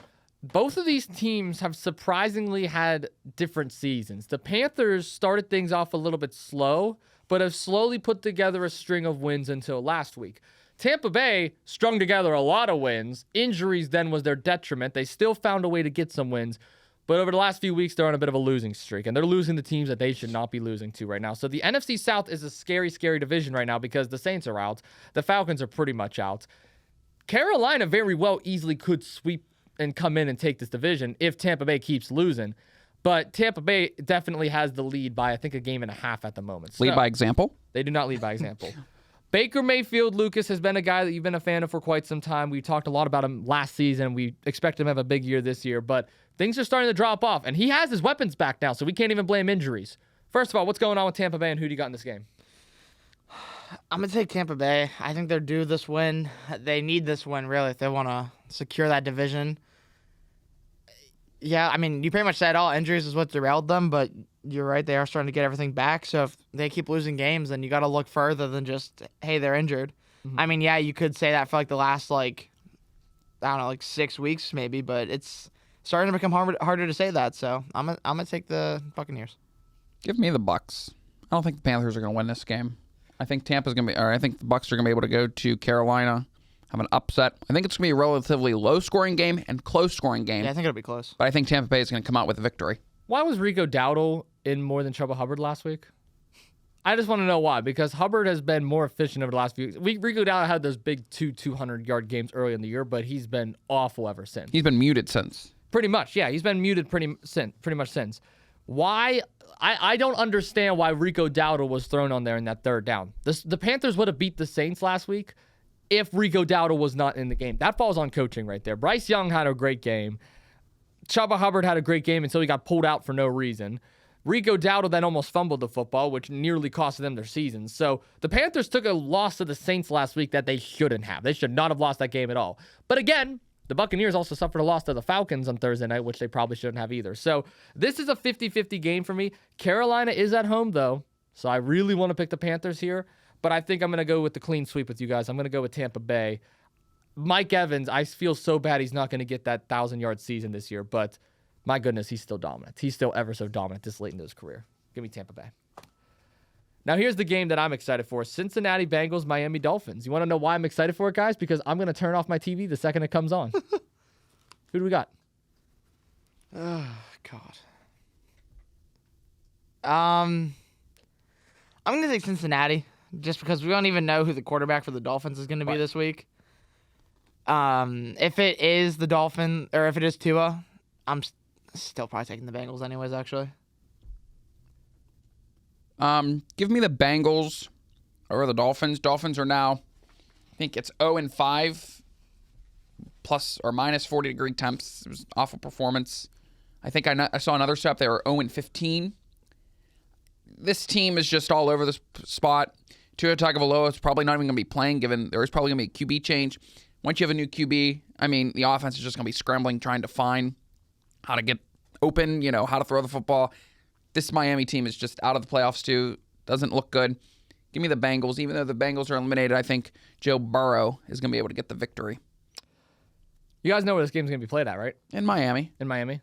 both of these teams have surprisingly had different seasons. The Panthers started things off a little bit slow, but have slowly put together a string of wins until last week. Tampa Bay strung together a lot of wins. Injuries then was their detriment. They still found a way to get some wins. But over the last few weeks, they're on a bit of a losing streak, and they're losing the teams that they should not be losing to right now. So the NFC South is a scary, scary division right now because the Saints are out. The Falcons are pretty much out. Carolina very well easily could sweep and come in and take this division if Tampa Bay keeps losing. But Tampa Bay definitely has the lead by, I think, a game and a half at the moment. Lead So, by example. They do not lead by example. Baker Mayfield, Lucas, has been a guy that you've been a fan of for quite some time. We talked a lot about him last season. We expect him to have a big year this year, but things are starting to drop off, and he has his weapons back now, so we can't even blame injuries. First of all, what's going on with Tampa Bay, and who do you got in this game? I'm gonna take Tampa Bay. I think they're due this win. They need this win really if they want to secure that division. Yeah, I mean, you pretty much said all. Injuries is what derailed them, but you're right. They are starting to get everything back. So if they keep losing games, then you got to look further than just, hey, they're injured. I mean, yeah, you could say that for like the last, I don't know, 6 weeks maybe, but it's starting to become harder to say that. So I'm gonna take the Buccaneers. Give me the Bucks. I don't think the Panthers are going to win this game. I think I think the Bucks are going to be able to go to Carolina, have an upset. I think it's going to be a relatively low-scoring game and close-scoring game. Yeah, I think it'll be close. But I think Tampa Bay is going to come out with a victory. Why was Rico Dowdle in more than Chuba Hubbard last week? I just want to know why, because Hubbard has been more efficient over the last few weeks. Rico Dowdle had those big 200-yard games early in the year, but he's been awful ever since. He's been muted since. Pretty much, yeah. He's been muted pretty much since. Why? I don't understand why Rico Dowdle was thrown on there in that third down. The Panthers would have beat the Saints last week if Rico Dowdle was not in the game. That falls on coaching right there. Bryce Young had a great game. Chuba Hubbard had a great game until he got pulled out for no reason. Rico Dowdle then almost fumbled the football, which nearly costed them their season. So the Panthers took a loss to the Saints last week that they shouldn't have. They should not have lost that game at all. But again, the Buccaneers also suffered a loss to the Falcons on Thursday night, which they probably shouldn't have either. So this is a 50-50 game for me. Carolina is at home, though, so I really want to pick the Panthers here. But I think I'm going to go with the clean sweep with you guys. I'm going to go with Tampa Bay. Mike Evans, I feel so bad he's not going to get that 1,000-yard season this year, but my goodness, he's still dominant. He's still ever so dominant this late into his career. Give me Tampa Bay. Now, here's the game that I'm excited for. Cincinnati Bengals, Miami Dolphins. You want to know why I'm excited for it, guys? Because I'm going to turn off my TV the second it comes on. Who do we got? Oh, God. I'm going to take Cincinnati just because we don't even know who the quarterback for the Dolphins is going to be this week. If it is the Dolphin, or if it is Tua, I'm still probably taking the Bengals anyways, actually. Give me the Bengals or the Dolphins. Dolphins are now, I think it's 0-5, plus or minus 40-degree temps. It was an awful performance. I think I saw another step. They were 0-15. This team is just all over this spot. Tua Tagovailoa is probably not even going to be playing, given there is probably going to be a QB change. Once you have a new QB, I mean, the offense is just going to be scrambling, trying to find how to get open, how to throw the football. This Miami team is just out of the playoffs, too. Doesn't look good. Give me the Bengals. Even though the Bengals are eliminated, I think Joe Burrow is going to be able to get the victory. You guys know where this game's going to be played at, right? In Miami. In Miami.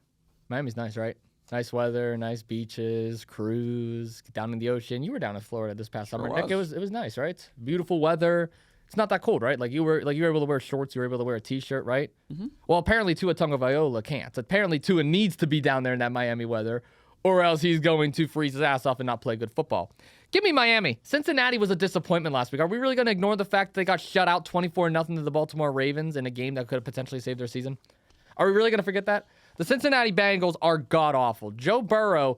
Miami's nice, right? Nice weather, nice beaches, cruise, down in the ocean. You were down in Florida this past summer. Nick, it was nice, right? Beautiful weather. It's not that cold, right? You were able to wear shorts, you were able to wear a t-shirt, right? Mm-hmm. Well, apparently Tua Tagovailoa can't. Apparently Tua needs to be down there in that Miami weather, or else he's going to freeze his ass off and not play good football. Give me Miami. Cincinnati was a disappointment last week. Are we really going to ignore the fact that they got shut out 24-0 to the Baltimore Ravens in a game that could have potentially saved their season? Are we really going to forget that? The Cincinnati Bengals are god-awful. Joe Burrow,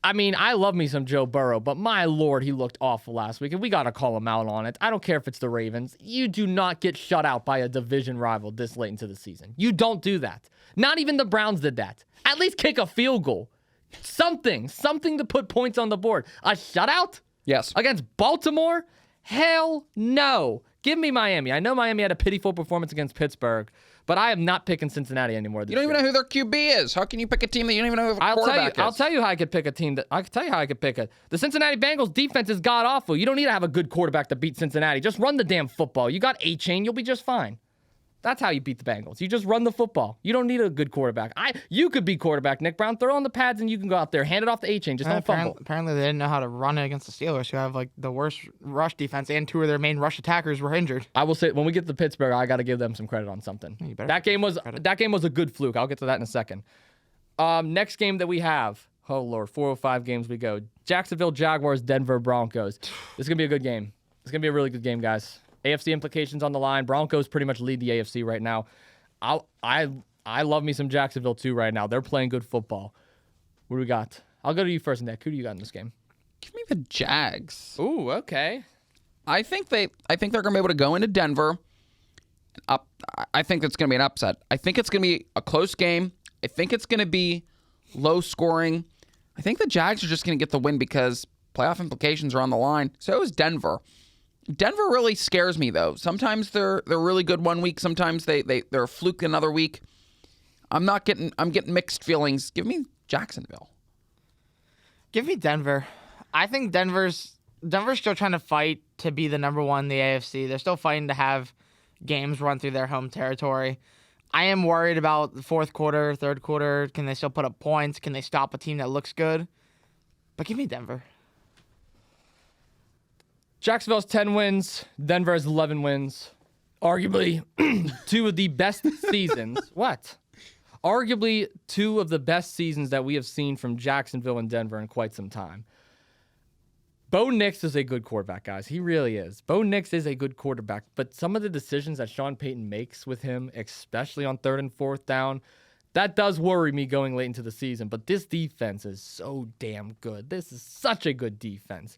I love me some Joe Burrow, but my Lord, he looked awful last week, and we got to call him out on it. I don't care if it's the Ravens. You do not get shut out by a division rival this late into the season. You don't do that. Not even the Browns did that. At least kick a field goal. Something to put points on the board. A shutout? Yes. Against Baltimore? Hell no. Give me Miami. I know Miami had a pitiful performance against Pittsburgh, but I am not picking Cincinnati anymore. You don't even know who their QB is. How can you pick a team that you don't even know who their quarterback is? I'll tell you how I could pick a team. I can tell you how I could pick it. The Cincinnati Bengals defense is god-awful. You don't need to have a good quarterback to beat Cincinnati. Just run the damn football. You got A-Chain. You'll be just fine. That's how you beat the Bengals. You just run the football. You don't need a good quarterback. You could be quarterback, Nick Brown. Throw on the pads and you can go out there. Hand it off to A-Chain. Just don't fumble. Apparently they didn't know how to run it against the Steelers, who have the worst rush defense, and two of their main rush attackers were injured. I will say, when we get to Pittsburgh, I got to give them some credit on something. That game was a good fluke. I'll get to that in a second. Next game that we have, oh Lord, 405 games we go. Jacksonville Jaguars, Denver Broncos. This is gonna be a good game. It's gonna be a really good game, guys. AFC implications on the line. Broncos pretty much lead the AFC right now. I love me some Jacksonville too right now. They're playing good football. What do we got? I'll go to you first, Nick. Who do you got in this game? Give me the Jags. Ooh, okay. I think they're gonna be able to go into Denver. I think it's gonna be an upset. I think it's gonna be a close game. I think it's gonna be low scoring. I think the Jags are just gonna get the win because playoff implications are on the line. So is Denver. Denver really scares me, though. Sometimes they're really good one week. Sometimes they're a fluke another week. I'm getting mixed feelings. Give me Jacksonville. Give me Denver. I think Denver's still trying to fight to be the number one in the AFC. They're still fighting to have games run through their home territory. I am worried about the fourth quarter, third quarter. Can they still put up points? Can they stop a team that looks good? But give me Denver. Jacksonville's 10 wins. Denver has 11 wins. Arguably two of the best seasons. What? Arguably two of the best seasons that we have seen from Jacksonville and Denver in quite some time. Bo Nix is a good quarterback, guys. He really is. Bo Nix is a good quarterback, but some of the decisions that Sean Payton makes with him, especially on 3rd and 4th down, that does worry me going late into the season. But this defense is so damn good. This is such a good defense.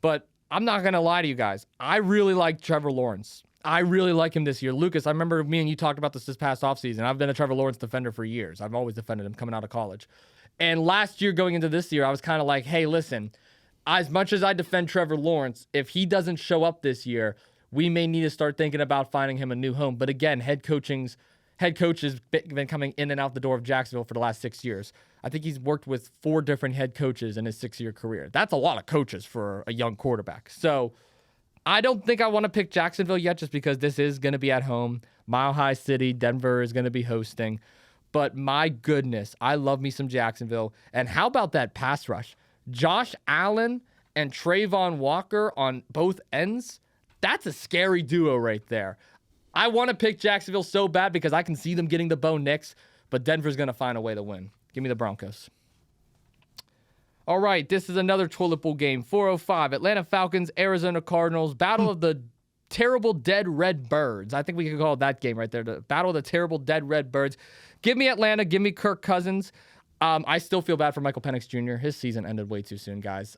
But I'm not going to lie to you guys. I really like Trevor Lawrence. I really like him this year. Lucas, I remember me and you talked about this past offseason. I've been a Trevor Lawrence defender for years. I've always defended him coming out of college. And last year going into this year, I was kind of like, hey, listen, as much as I defend Trevor Lawrence, if he doesn't show up this year, we may need to start thinking about finding him a new home. But again, head coach has been coming in and out the door of Jacksonville for the last 6 years. I think he's worked with 4 different head coaches in his 6-year career. That's a lot of coaches for a young quarterback. So I don't think I want to pick Jacksonville yet just because this is going to be at home. Mile High City, Denver is going to be hosting. But my goodness, I love me some Jacksonville. And how about that pass rush? Josh Allen and Trayvon Walker on both ends? That's a scary duo right there. I want to pick Jacksonville so bad because I can see them getting the Bo Nix, but Denver's going to find a way to win. Give me the Broncos. All right, this is another toilet bowl game. 4:05, Atlanta Falcons, Arizona Cardinals, Battle of the Terrible Dead Red Birds. I think we could call it that game right there, the Battle of the Terrible Dead Red Birds. Give me Atlanta. Give me Kirk Cousins. I still feel bad for Michael Penix Jr. His season ended way too soon, guys.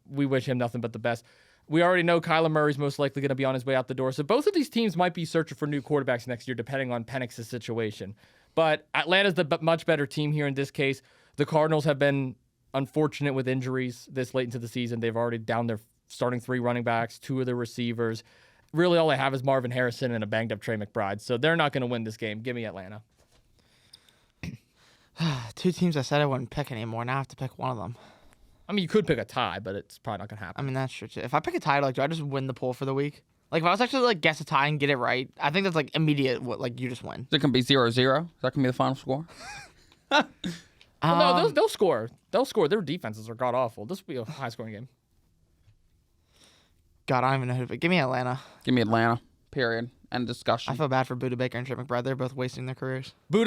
We wish him nothing but the best. We already know Kyler Murray's most likely going to be on his way out the door. So both of these teams might be searching for new quarterbacks next year, depending on Penix's situation. But Atlanta's the much better team here in this case. The Cardinals have been unfortunate with injuries this late into the season. They've already down their starting 3 running backs, 2 of their receivers. Really, all they have is Marvin Harrison and a banged-up Trey McBride. So they're not going to win this game. Give me Atlanta. 2 teams I said I wouldn't pick anymore. Now I have to pick one of them. I mean, you could pick a tie, but it's probably not going to happen. I mean, that's true, too. If I pick a tie, do I just win the poll for the week? If I was actually, guess a tie and get it right, I think that's, immediate, you just win. Is it going to be 0-0? Is that going to be the final score? No, they'll score. They'll score. Their defenses are god-awful. This will be a high-scoring game. God, I don't even know who to pick. Give me Atlanta. Give me Atlanta, period. End discussion. I feel bad for Budda Baker and Trey McBride. They're both wasting their careers. Trey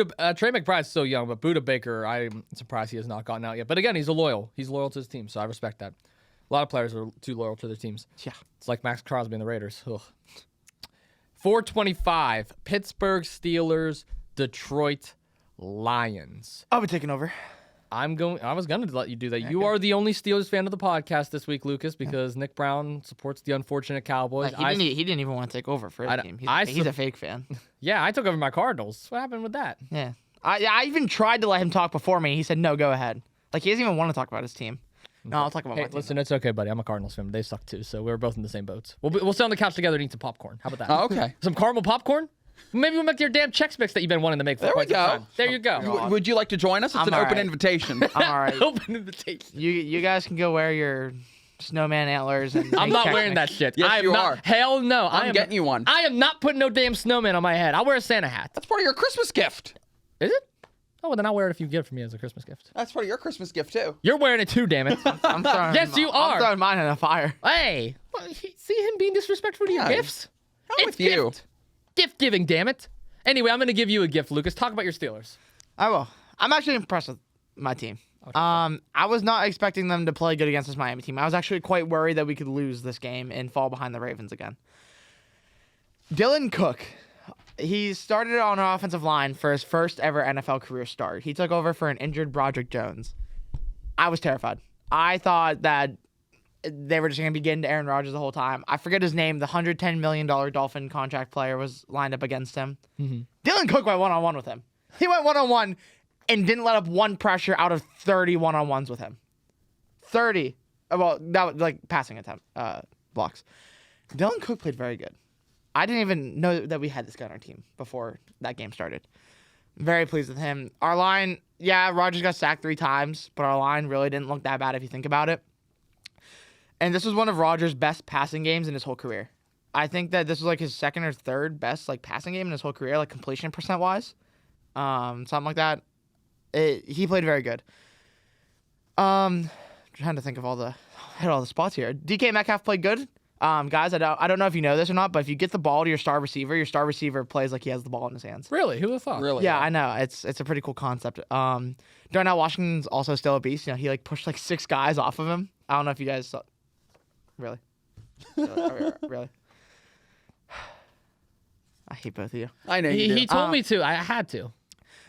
McBride's so young, but Budda Baker, I'm surprised he has not gotten out yet. But again, he's loyal to his team, so I respect that. A lot of players are too loyal to their teams. Yeah. It's like Max Crosby and the Raiders. Ugh. 4:25, Pittsburgh Steelers, Detroit Lions. I'll be taking over. I was going to let you do that. You are the only Steelers fan of the podcast this week, Lucas, because Nick Brown supports the unfortunate Cowboys. He didn't even want to take over for his team. He's a fake fan. Yeah, I took over my Cardinals. What happened with that? Yeah. I even tried to let him talk before me. He said, no, go ahead. He doesn't even want to talk about his team. No, I'll talk about my team. Listen, it's okay, buddy. I'm a Cardinals fan. They suck too, so we're both in the same boats. We'll sit on the couch together and eat some popcorn. How about that? Oh, okay. Some caramel popcorn? Maybe we'll make your damn Chex Mix that you've been wanting to make for quite some time. There you go. Would you like to join us? It's an open invitation. I'm all right. Open invitation. You guys can go wear your snowman antlers. And I'm not wearing that shit. Yes, you are. Hell no. I'm getting you one. I am not putting no damn snowman on my head. I'll wear a Santa hat. That's part of your Christmas gift. Is it? Oh, well, then I'll wear it if you give it for me as a Christmas gift. That's part of your Christmas gift, too. You're wearing it too, damn it. I'm throwing Yes, you are. I'm throwing mine in a fire. Hey. See him being disrespectful to your gifts? I'm with you. Gift giving, damn it. Anyway, I'm going to give you a gift, Lucas. Talk about your Steelers. I will. I'm actually impressed with my team. I was not expecting them to play good against this Miami team. I was actually quite worried that we could lose this game and fall behind the Ravens again. Dylan Cook, he started on our offensive line for his first ever NFL career start. He took over for an injured Broderick Jones. I was terrified. I thought that they were just going to be getting to Aaron Rodgers the whole time. I forget his name. The $110 million Dolphin contract player was lined up against him. Mm-hmm. Dylan Cook went one-on-one with him. He went one-on-one and didn't let up one pressure out of 30 one-on-ones with him. 30. Well, that was passing attempt blocks. Dylan Cook played very good. I didn't even know that we had this guy on our team before that game started. Very pleased with him. Our line, Rodgers got sacked 3 times, but our line really didn't look that bad if you think about it. And this was one of Rodgers' best passing games in his whole career. I think that this was his second or third best passing game in his whole career, completion percent wise. something like that. He played very good. Trying to think of all the spots here. DK Metcalf played good. Guys, I don't know if you know this or not, but if you get the ball to your star receiver plays like he has the ball in his hands. Really? Who would have thought? Really? Yeah, I know. It's a pretty cool concept. Darnell Washington's also still a beast. He like pushed like 6 guys off of him. I don't know if you guys saw. Really? Really? I hate both of you. I know you do. He told me to. I had to.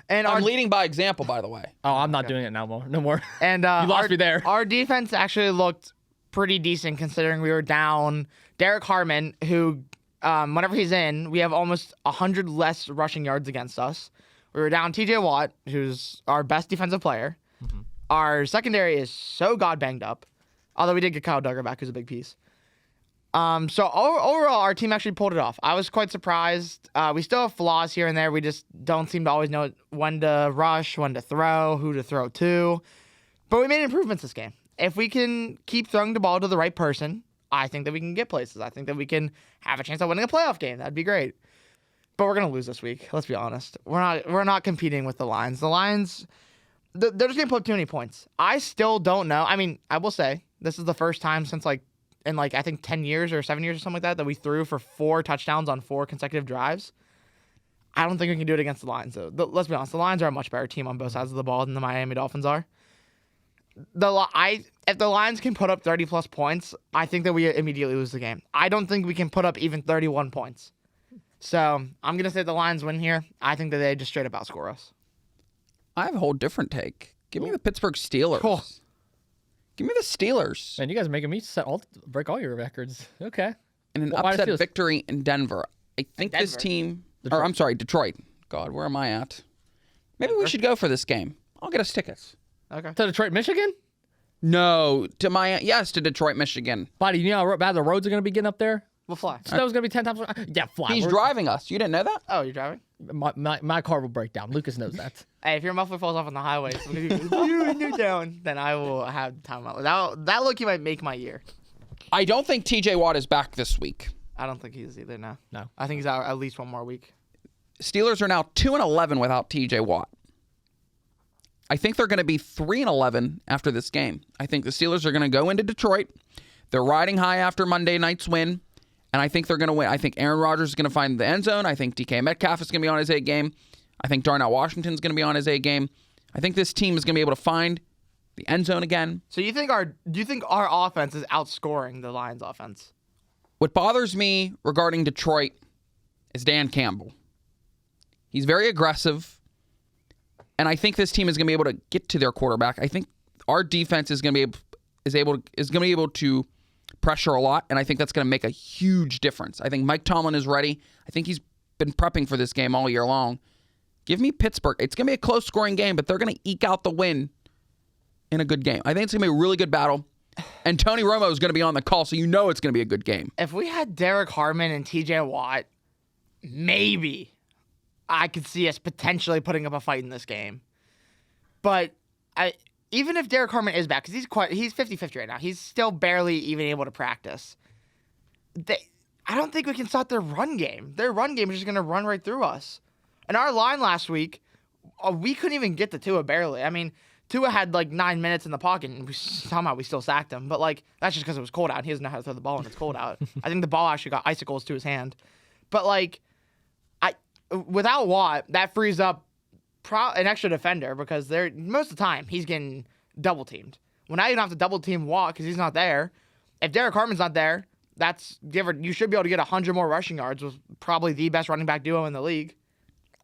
And I'm leading by example, by the way. Oh, I'm not doing it now more. No more. And you lost me there. Our defense actually looked pretty decent considering we were down Derek Harmon, who, whenever he's in, we have almost 100 less rushing yards against us. We were down TJ Watt, who's our best defensive player. Mm-hmm. Our secondary is so god banged up, although we did get Kyle Duggar back, who's a big piece. So overall, our team actually pulled it off. I was quite surprised. We still have flaws here and there. We just don't seem to always know when to rush, when to throw, who to throw to. But we made improvements this game. If we can keep throwing the ball to the right person, I think that we can get places. I think that we can have a chance at winning a playoff game. That'd be great. But we're gonna lose this week. Let's be honest. We're not competing with the Lions. The Lions, they're just gonna put up too many points. I still don't know. I mean, I will say this is the first time since in I think 10 years or 7 years or something like that we threw for 4 touchdowns on 4 consecutive drives. I don't think we can do it against the Lions, though. Let's be honest. The Lions are a much better team on both sides of the ball than the Miami Dolphins are. If the Lions can put up 30-plus points, I think that we immediately lose the game. I don't think we can put up even 31 points. So I'm going to say the Lions win here. I think that they just straight up outscore us. I have a whole different take. Give me the Pittsburgh Steelers. Cool. Give me the Steelers. Man, you guys are making me break all your records. Okay. In an Why upset Steelers? victory in Denver. I think this Denver? team... Detroit. Or, I'm sorry, Detroit. God, where am I at? Maybe we should go for this game. I'll get us tickets. Okay. To Detroit, Michigan? No, to Detroit, Michigan. Buddy, you know how bad the roads are going to be getting up there? We'll fly. Snow's going to be 10 times. Yeah, fly. He's driving us. You didn't know that? Oh, you're driving? My car will break down. Lucas knows that. Hey, if your muffler falls off on the highway, you're down, then I will have time out. That look might make my year. I don't think TJ Watt is back this week. I don't think he is either now. No. I think he's out at least one more week. Steelers are now 2-11 without TJ Watt. I think they're going to be 3-11 after this game. I think the Steelers are going to go into Detroit. They're riding high after Monday night's win, and I think they're going to win. I think Aaron Rodgers is going to find the end zone. I think DK Metcalf is going to be on his A game. I think Darnell Washington is going to be on his A game. I think this team is going to be able to find the end zone again. So do you think our offense is outscoring the Lions' offense? What bothers me regarding Detroit is Dan Campbell. He's very aggressive. And I think this team is going to be able to get to their quarterback. I think our defense is going to be able to pressure a lot, and I think that's going to make a huge difference. I think Mike Tomlin is ready. I think he's been prepping for this game all year long. Give me Pittsburgh. It's going to be a close-scoring game, but they're going to eke out the win in a good game. I think it's going to be a really good battle, and Tony Romo is going to be on the call, so you know it's going to be a good game. If we had Derek Harmon and TJ Watt, maybe I could see us potentially putting up a fight in this game. But even if Derek Harmon is back, because he's 50-50 right now, he's still barely even able to practice. I don't think we can stop their run game. Their run game is just going to run right through us. And our line last week, we couldn't even get to Tua barely. I mean, Tua had 9 minutes in the pocket, and somehow we still sacked him. But that's just because it was cold out. He doesn't know how to throw the ball when it's cold out. I think the ball actually got icicles to his hand. But without Watt, that frees up an extra defender because most of the time he's getting double teamed. Well, now you don't have to double team Watt because he's not there. If Derek Harmon's not there, you should be able to get 100 more rushing yards with probably the best running back duo in the league.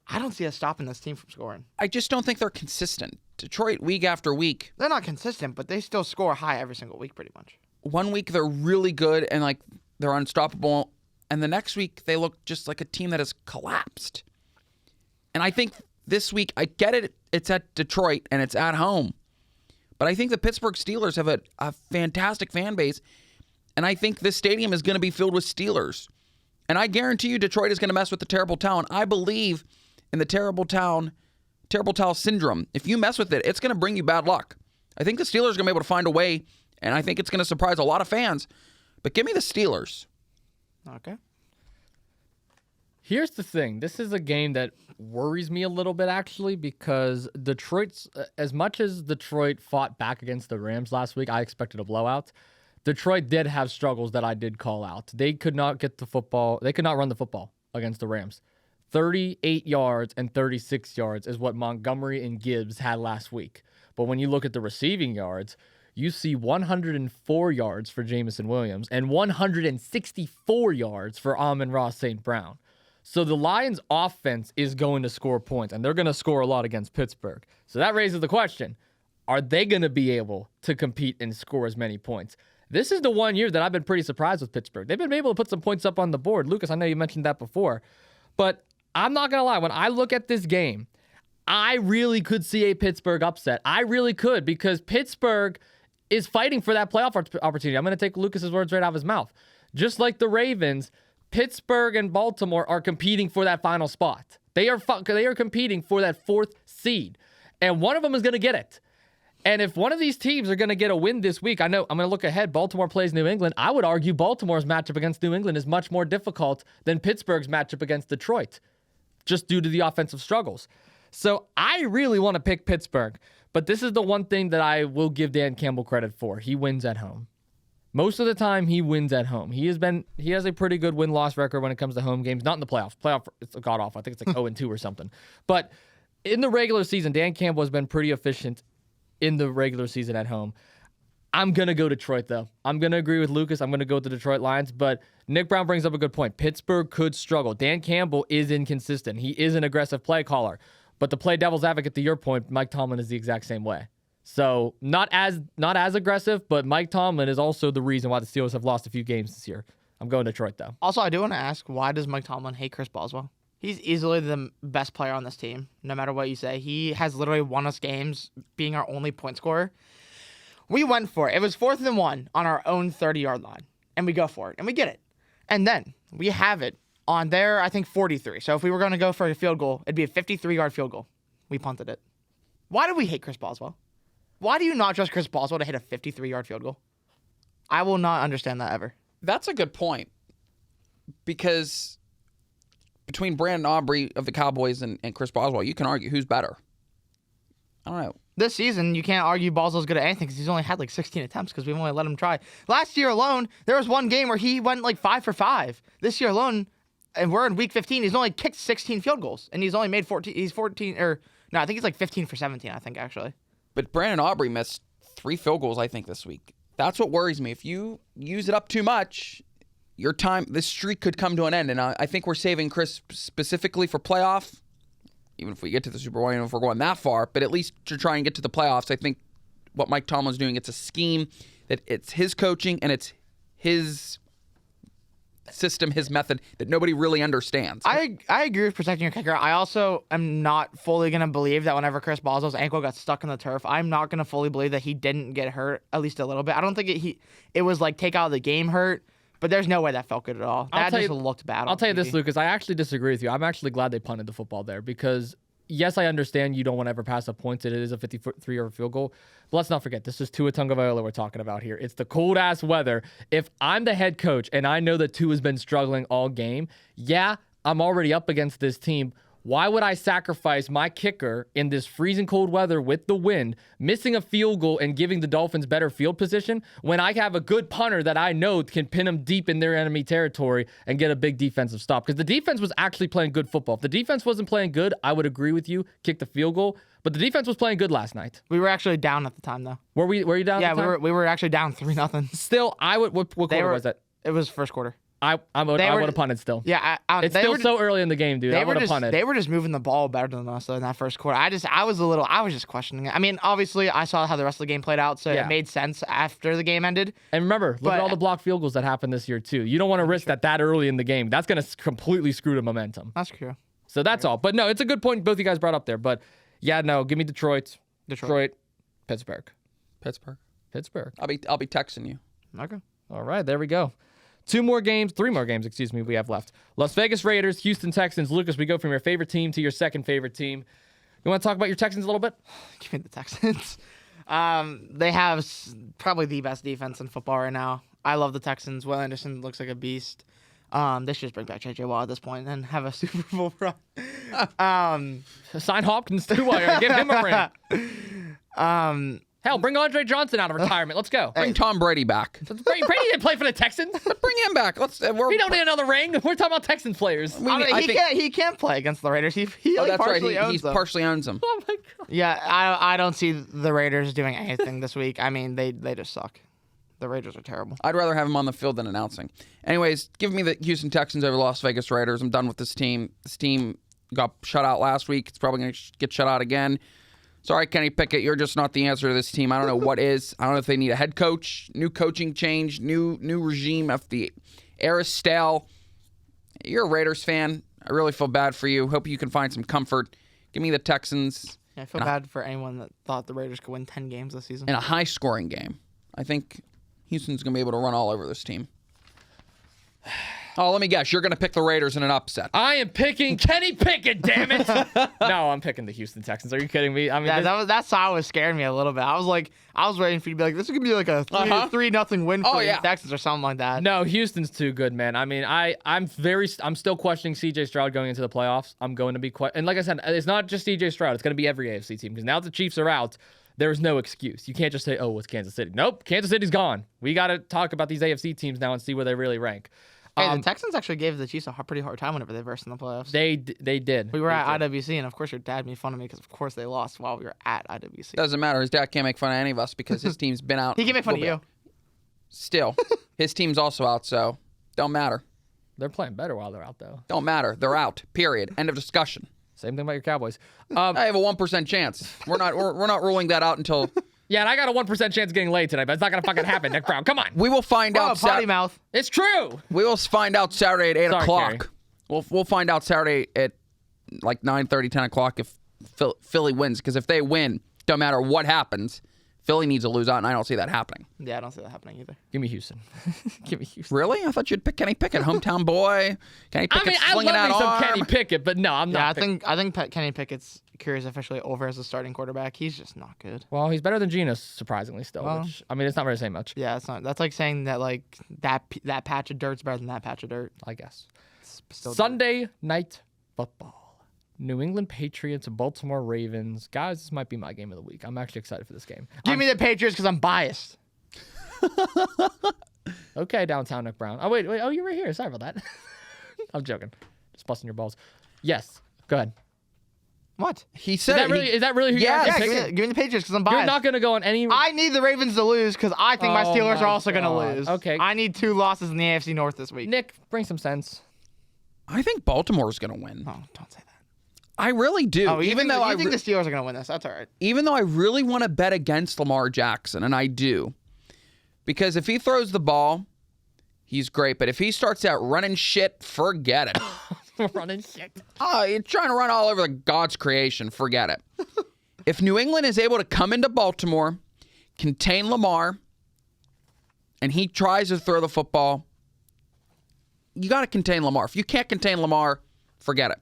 I don't see us stopping this team from scoring. I just don't think they're consistent. Detroit, week after week. They're not consistent, but they still score high every single week pretty much. One week they're really good and they're unstoppable, and the next week they look just like a team that has collapsed. And I think this week, I get it, it's at Detroit and it's at home. But I think the Pittsburgh Steelers have a fantastic fan base. And I think this stadium is going to be filled with Steelers. And I guarantee you Detroit is going to mess with the terrible town. I believe in the terrible town syndrome. If you mess with it, it's going to bring you bad luck. I think the Steelers are going to be able to find a way. And I think it's going to surprise a lot of fans. But give me the Steelers. Okay. Here's the thing. This is a game that worries me a little bit, actually, because Detroit's, as much as Detroit fought back against the Rams last week, I expected a blowout. Detroit did have struggles that I did call out. They could not get the football. They could not run the football against the Rams. 38 yards and 36 yards is what Montgomery and Gibbs had last week. But when you look at the receiving yards, you see 104 yards for Jamison Williams and 164 yards for Amon-Ra St. Brown. So the Lions' offense is going to score points, and they're going to score a lot against Pittsburgh. So that raises the question, are they going to be able to compete and score as many points? This is the one year that I've been pretty surprised with Pittsburgh. They've been able to put some points up on the board. Lucas, I know you mentioned that before, but I'm not going to lie. When I look at this game, I really could see a Pittsburgh upset. I really could, because Pittsburgh is fighting for that playoff opportunity. I'm going to take Lucas's words right out of his mouth. Just like the Ravens, Pittsburgh and Baltimore are competing for that final spot. They are competing for that 4th seed, and one of them is going to get it. And if one of these teams are going to get a win this week, I know I'm going to look ahead. Baltimore plays New England. I would argue Baltimore's matchup against New England is much more difficult than Pittsburgh's matchup against Detroit, just due to the offensive struggles. So I really want to pick Pittsburgh, but this is the one thing that I will give Dan Campbell credit for. He wins at home. Most of the time, he wins at home. He has a pretty good win-loss record when it comes to home games. Not in the playoffs. Playoff, it's god awful. I think it's like 0-2 or something. But in the regular season, Dan Campbell has been pretty efficient in the regular season at home. I'm going to go Detroit, though. I'm going to agree with Lucas. I'm going to go with the Detroit Lions. But Nick Brown brings up a good point. Pittsburgh could struggle. Dan Campbell is inconsistent. He is an aggressive play caller. But to play devil's advocate to your point, Mike Tomlin is the exact same way. So not as aggressive, but Mike Tomlin is also the reason why the Steelers have lost a few games this year. I'm going Detroit, though. Also, I do want to ask, why does Mike Tomlin hate Chris Boswell? He's easily the best player on this team, no matter what you say. He has literally won us games being our only point scorer. We went for it. It was 4th and 1 on our own 30-yard line, and we go for it, and we get it. And then we have it on their, I think, 43. So if we were going to go for a field goal, it'd be a 53-yard field goal. We punted it. Why do we hate Chris Boswell? Why do you not trust Chris Boswell to hit a 53-yard field goal? I will not understand that ever. That's a good point, because between Brandon Aubrey of the Cowboys and Chris Boswell, you can argue who's better. I don't know. This season, you can't argue Boswell's good at anything because he's only had like 16 attempts because we've only let him try. Last year alone, there was one game where he went like 5 for 5. This year alone, and we're in week 15, he's only kicked 16 field goals, and he's only made 14. He's 14, or no, I think he's like 15 for 17, I think, actually. But Brandon Aubrey missed 3 field goals, I think, this week. That's what worries me. If you use it up too much, this streak could come to an end. And I think we're saving Chris specifically for playoff, even if we get to the Super Bowl, even if we're going that far. But at least to try and get to the playoffs, I think what Mike Tomlin's doing, it's a scheme that it's his coaching and it's his system, his method that nobody really understands. I agree with protecting your kicker. I also am not fully going to believe that whenever Chris Boswell's ankle got stuck in the turf, I'm not going to fully believe that he didn't get hurt, at least a little bit. I don't think it was like take out of the game hurt, but there's no way that felt good at all. That just looked bad. I'll tell you this, Lucas. I actually disagree with you. I'm actually glad they punted the football there because, yes, I understand you don't want to ever pass up points. It is a 53-yard field goal. But let's not forget, this is Tua Tagovailoa we're talking about here. It's the cold-ass weather. If I'm the head coach and I know that Tua's been struggling all game, yeah, I'm already up against this team. Why would I sacrifice my kicker in this freezing cold weather with the wind, missing a field goal and giving the Dolphins better field position when I have a good punter that I know can pin them deep in their enemy territory and get a big defensive stop? Because the defense was actually playing good football. If the defense wasn't playing good, I would agree with you, kick the field goal. But the defense was playing good last night. We were actually down at the time, though. Were you down? Yeah, at the time? we were actually down 3-0. Still, I would. What quarter was that? It was first quarter. I would have punted still. Yeah, it's still so early in the game, dude. I would have punted. They were just moving the ball better than us though, in that first quarter. I was just questioning it. I mean, obviously, I saw how the rest of the game played out, so it made sense after the game ended. And remember, look at all the blocked field goals that happened this year too. You don't want to risk that early in the game. That's going to completely screw the momentum. That's true. So that's all. But no, it's a good point both of you guys brought up there. But yeah, no, give me Detroit, Pittsburgh. I'll be texting you. Okay. All right, there we go. Three more games, we have left. Las Vegas Raiders, Houston Texans. Lucas, we go from your favorite team to your second favorite team. You want to talk about your Texans a little bit? Give me the Texans. They have probably the best defense in football right now. I love the Texans. Will Anderson looks like a beast. They should just bring back J.J. Watt at this point and have a Super Bowl run. Sign Hopkins too while you're give him a ring. Hell, bring Andre Johnson out of retirement. Let's go. Bring Tom Brady back. Brady didn't play for the Texans. Bring him back. He don't need another ring. We're talking about Texans players. He can't play against the Raiders. He that's right. partially owns He them. partially owns them. Oh my god. Yeah, I don't see the Raiders doing anything this week. I mean, they just suck. The Raiders are terrible. I'd rather have him on the field than announcing. Anyways, give me the Houston Texans over the Las Vegas Raiders. I'm done with this team. This team got shut out last week. It's probably going to get shut out again. Sorry, Kenny Pickett, you're just not the answer to this team. I don't know what is. I don't know if they need a head coach, new coaching change, new regime. If the air is stale, you're a Raiders fan. I really feel bad for you. Hope you can find some comfort. Give me the Texans. Yeah, I feel bad for anyone that thought the Raiders could win 10 games this season. In a high-scoring game. I think Houston's going to be able to run all over this team. Oh, let me guess. You're going to pick the Raiders in an upset. I am picking Kenny Pickett, damn it. No, I'm picking the Houston Texans. Are you kidding me? I mean, yeah, that's how it was scaring me a little bit. I was waiting for you to be like, this is going to be like a 3-0 win for the Texans or something like that. No, Houston's too good, man. I mean, I'm still questioning C.J. Stroud going into the playoffs. I'm going to be and like I said, it's not just C.J. Stroud. It's going to be every AFC team because now that the Chiefs are out, there's no excuse. You can't just say, oh, it's Kansas City. Nope, Kansas City's gone. We got to talk about these AFC teams now and see where they really rank. Hey, the Texans actually gave the Chiefs a pretty hard time whenever they versed in the playoffs. They did. We were at IWC, and of course your dad made fun of me because of course they lost while we were at IWC. Doesn't matter. His dad can't make fun of any of us because his team's been out. He can make fun of you. Still, his team's also out, so don't matter. They're playing better while they're out, though. Don't matter. They're out. Period. End of discussion. Same thing about your Cowboys. I have a 1% chance. We're not ruling that out until. Yeah, and I got a 1% chance of getting laid tonight, but it's not gonna fucking happen, Nick Brown. Come on. We will find out. Potty mouth. It's true. We will find out Saturday at 8 Sorry, o'clock. We'll find out Saturday at like 9:30, 10 o'clock if Philly wins. Because if they win, don't matter what happens, Philly needs to lose out, and I don't see that happening. Yeah, I don't see that happening either. Give me Houston. Give me Houston. Really? I thought you'd pick Kenny Pickett, hometown boy. Kenny Pickett slinging that I love me arm. some Kenny Pickett, but no, I'm not. Yeah, I think Kenny Pickett's career is officially over as a starting quarterback. He's just not good. Well, he's better than Geno, surprisingly, still. Well, which, I mean, it's not really saying much. Yeah, it's not. That's like saying that like that patch of dirt's better than that patch of dirt. I guess. It's still Sunday night football. New England Patriots, Baltimore Ravens. Guys, this might be my game of the week. I'm actually excited for this game. Give me the Patriots because I'm biased. Okay, downtown Nick Brown. Oh, wait. Oh, you were here. Sorry about that. I'm joking. Just busting your balls. Yes. Go ahead. What? He Is said that really who you're Yes. Yeah, picking? give me the Patriots because I'm biased. You're not going to go on any... I need the Ravens to lose because I think my Oh Steelers my are also going to God. lose. Okay. I need 2 losses in the AFC North this week. Nick, bring some sense. I think Baltimore's going to win. Oh, don't say that. I really do. Oh, even though I think the Steelers are going to win this. That's all right. even though I really want to bet against Lamar Jackson, and I do, because if he throws the ball, he's great. But if he starts out running shit, forget it. Running shit. Oh, you're trying to run all over God's creation. Forget it. If New England is able to come into Baltimore, contain Lamar, and he tries to throw the football, you got to contain Lamar. If you can't contain Lamar, forget it.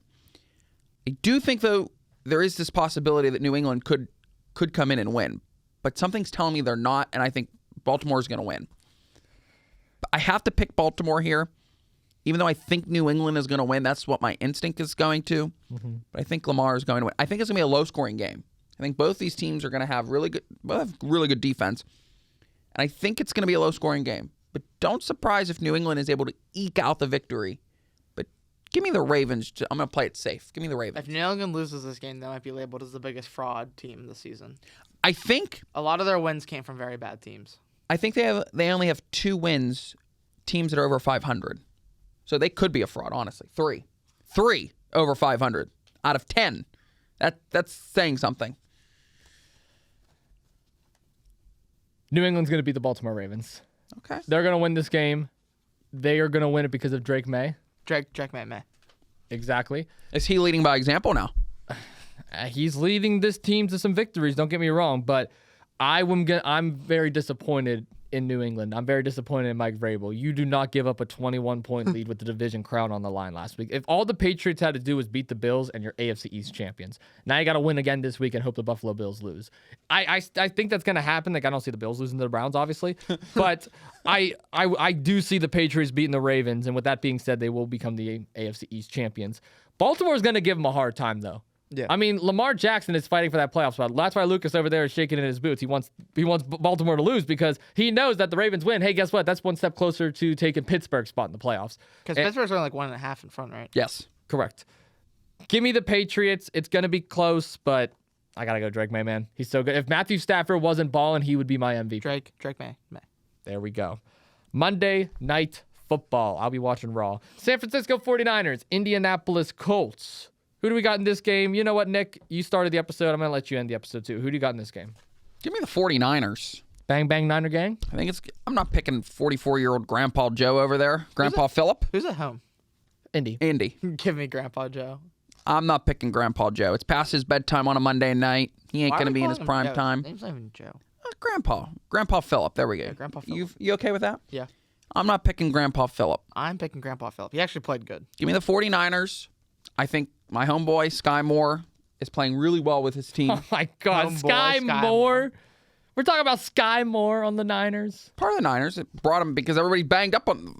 I do think, though, there is this possibility that New England could come in and win. But something's telling me they're not, and I think Baltimore's going to win. But I have to pick Baltimore here. Even though I think New England is going to win, that's what my instinct is going to. Mm-hmm. But I think Lamar is going to win. I think it's going to be a low-scoring game. I think both these teams are going to have really good defense. And I think it's going to be a low-scoring game. But don't surprise if New England is able to eke out the victory. But give me the Ravens. I'm going to play it safe. Give me the Ravens. If New England loses this game, they might be labeled as the biggest fraud team this season. I think a lot of their wins came from very bad teams. I think they only have 2 wins, teams that are over 500. So they could be a fraud, honestly. 3 over 500 out of 10. That's saying something. New England's going to beat the Baltimore Ravens. Okay. They're going to win this game. They are going to win it because of Drake May. Drake May. Exactly. Is he leading by example now? He's leading this team to some victories, don't get me wrong, but I'm very disappointed in New England. I'm very disappointed in Mike Vrabel. You do not give up a 21-point lead with the division crown on the line last week. If all the Patriots had to do was beat the Bills and you're AFC East champions, now you got to win again this week and hope the Buffalo Bills lose. I think that's going to happen. Like, I don't see the Bills losing to the Browns, obviously, but I do see the Patriots beating the Ravens, and with that being said, they will become the AFC East champions. Baltimore's going to give them a hard time, though. Yeah. I mean, Lamar Jackson is fighting for that playoff spot. That's why Lucas over there is shaking in his boots. He wants Baltimore to lose because he knows that the Ravens win. Hey, guess what? That's one step closer to taking Pittsburgh's spot in the playoffs. Because Pittsburgh's only like 1.5 in front, right? Yes. Correct. Give me the Patriots. It's going to be close, but I got to go Drake May, man. He's so good. If Matthew Stafford wasn't balling, he would be my MVP. Drake May. There we go. Monday Night Football. I'll be watching Raw. San Francisco 49ers, Indianapolis Colts. Who do we got in this game? You know what, Nick? You started the episode. I'm going to let you end the episode, too. Who do you got in this game? Give me the 49ers. Bang, bang, Niner gang? I'm not picking 44-year-old Grandpa Joe over there. Grandpa Phillip. Who's at home? Indy. Give me Grandpa Joe. I'm not picking Grandpa Joe. It's past his bedtime on a Monday night. He ain't going to be in his prime time. His name's not even Joe. Grandpa Phillip. There we go. Yeah, Grandpa Phillip. You okay with that? Yeah. I'm not picking Grandpa Phillip. I'm picking Grandpa Phillip. He actually played good. Give me the 49ers. I think my homeboy, Sky Moore, is playing really well with his team. Oh, my God. Homeboy, Sky Moore. We're talking about Sky Moore on the Niners. Part of the Niners. It brought him because everybody were banged up on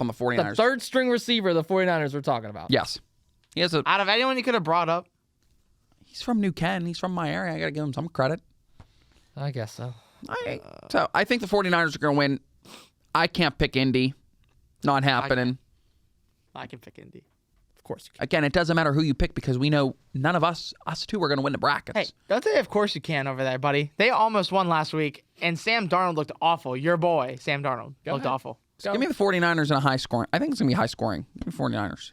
the 49ers. The third string receiver the 49ers we're talking about. Yes. He has Out of anyone you could have brought up. He's from New Ken. He's from my area. I got to give him some credit. I guess so. So I think the 49ers are going to win. I can't pick Indy. Not happening. I can pick Indy. Of course you can. Again, it doesn't matter who you pick because we know none of us two are going to win the brackets. Hey, don't say of course you can over there, buddy. They almost won last week, and Sam Darnold looked awful. Your boy, Sam Darnold, looked awful. Give me the 49ers in a high scoring. I think it's going to be high scoring. Give me 49ers.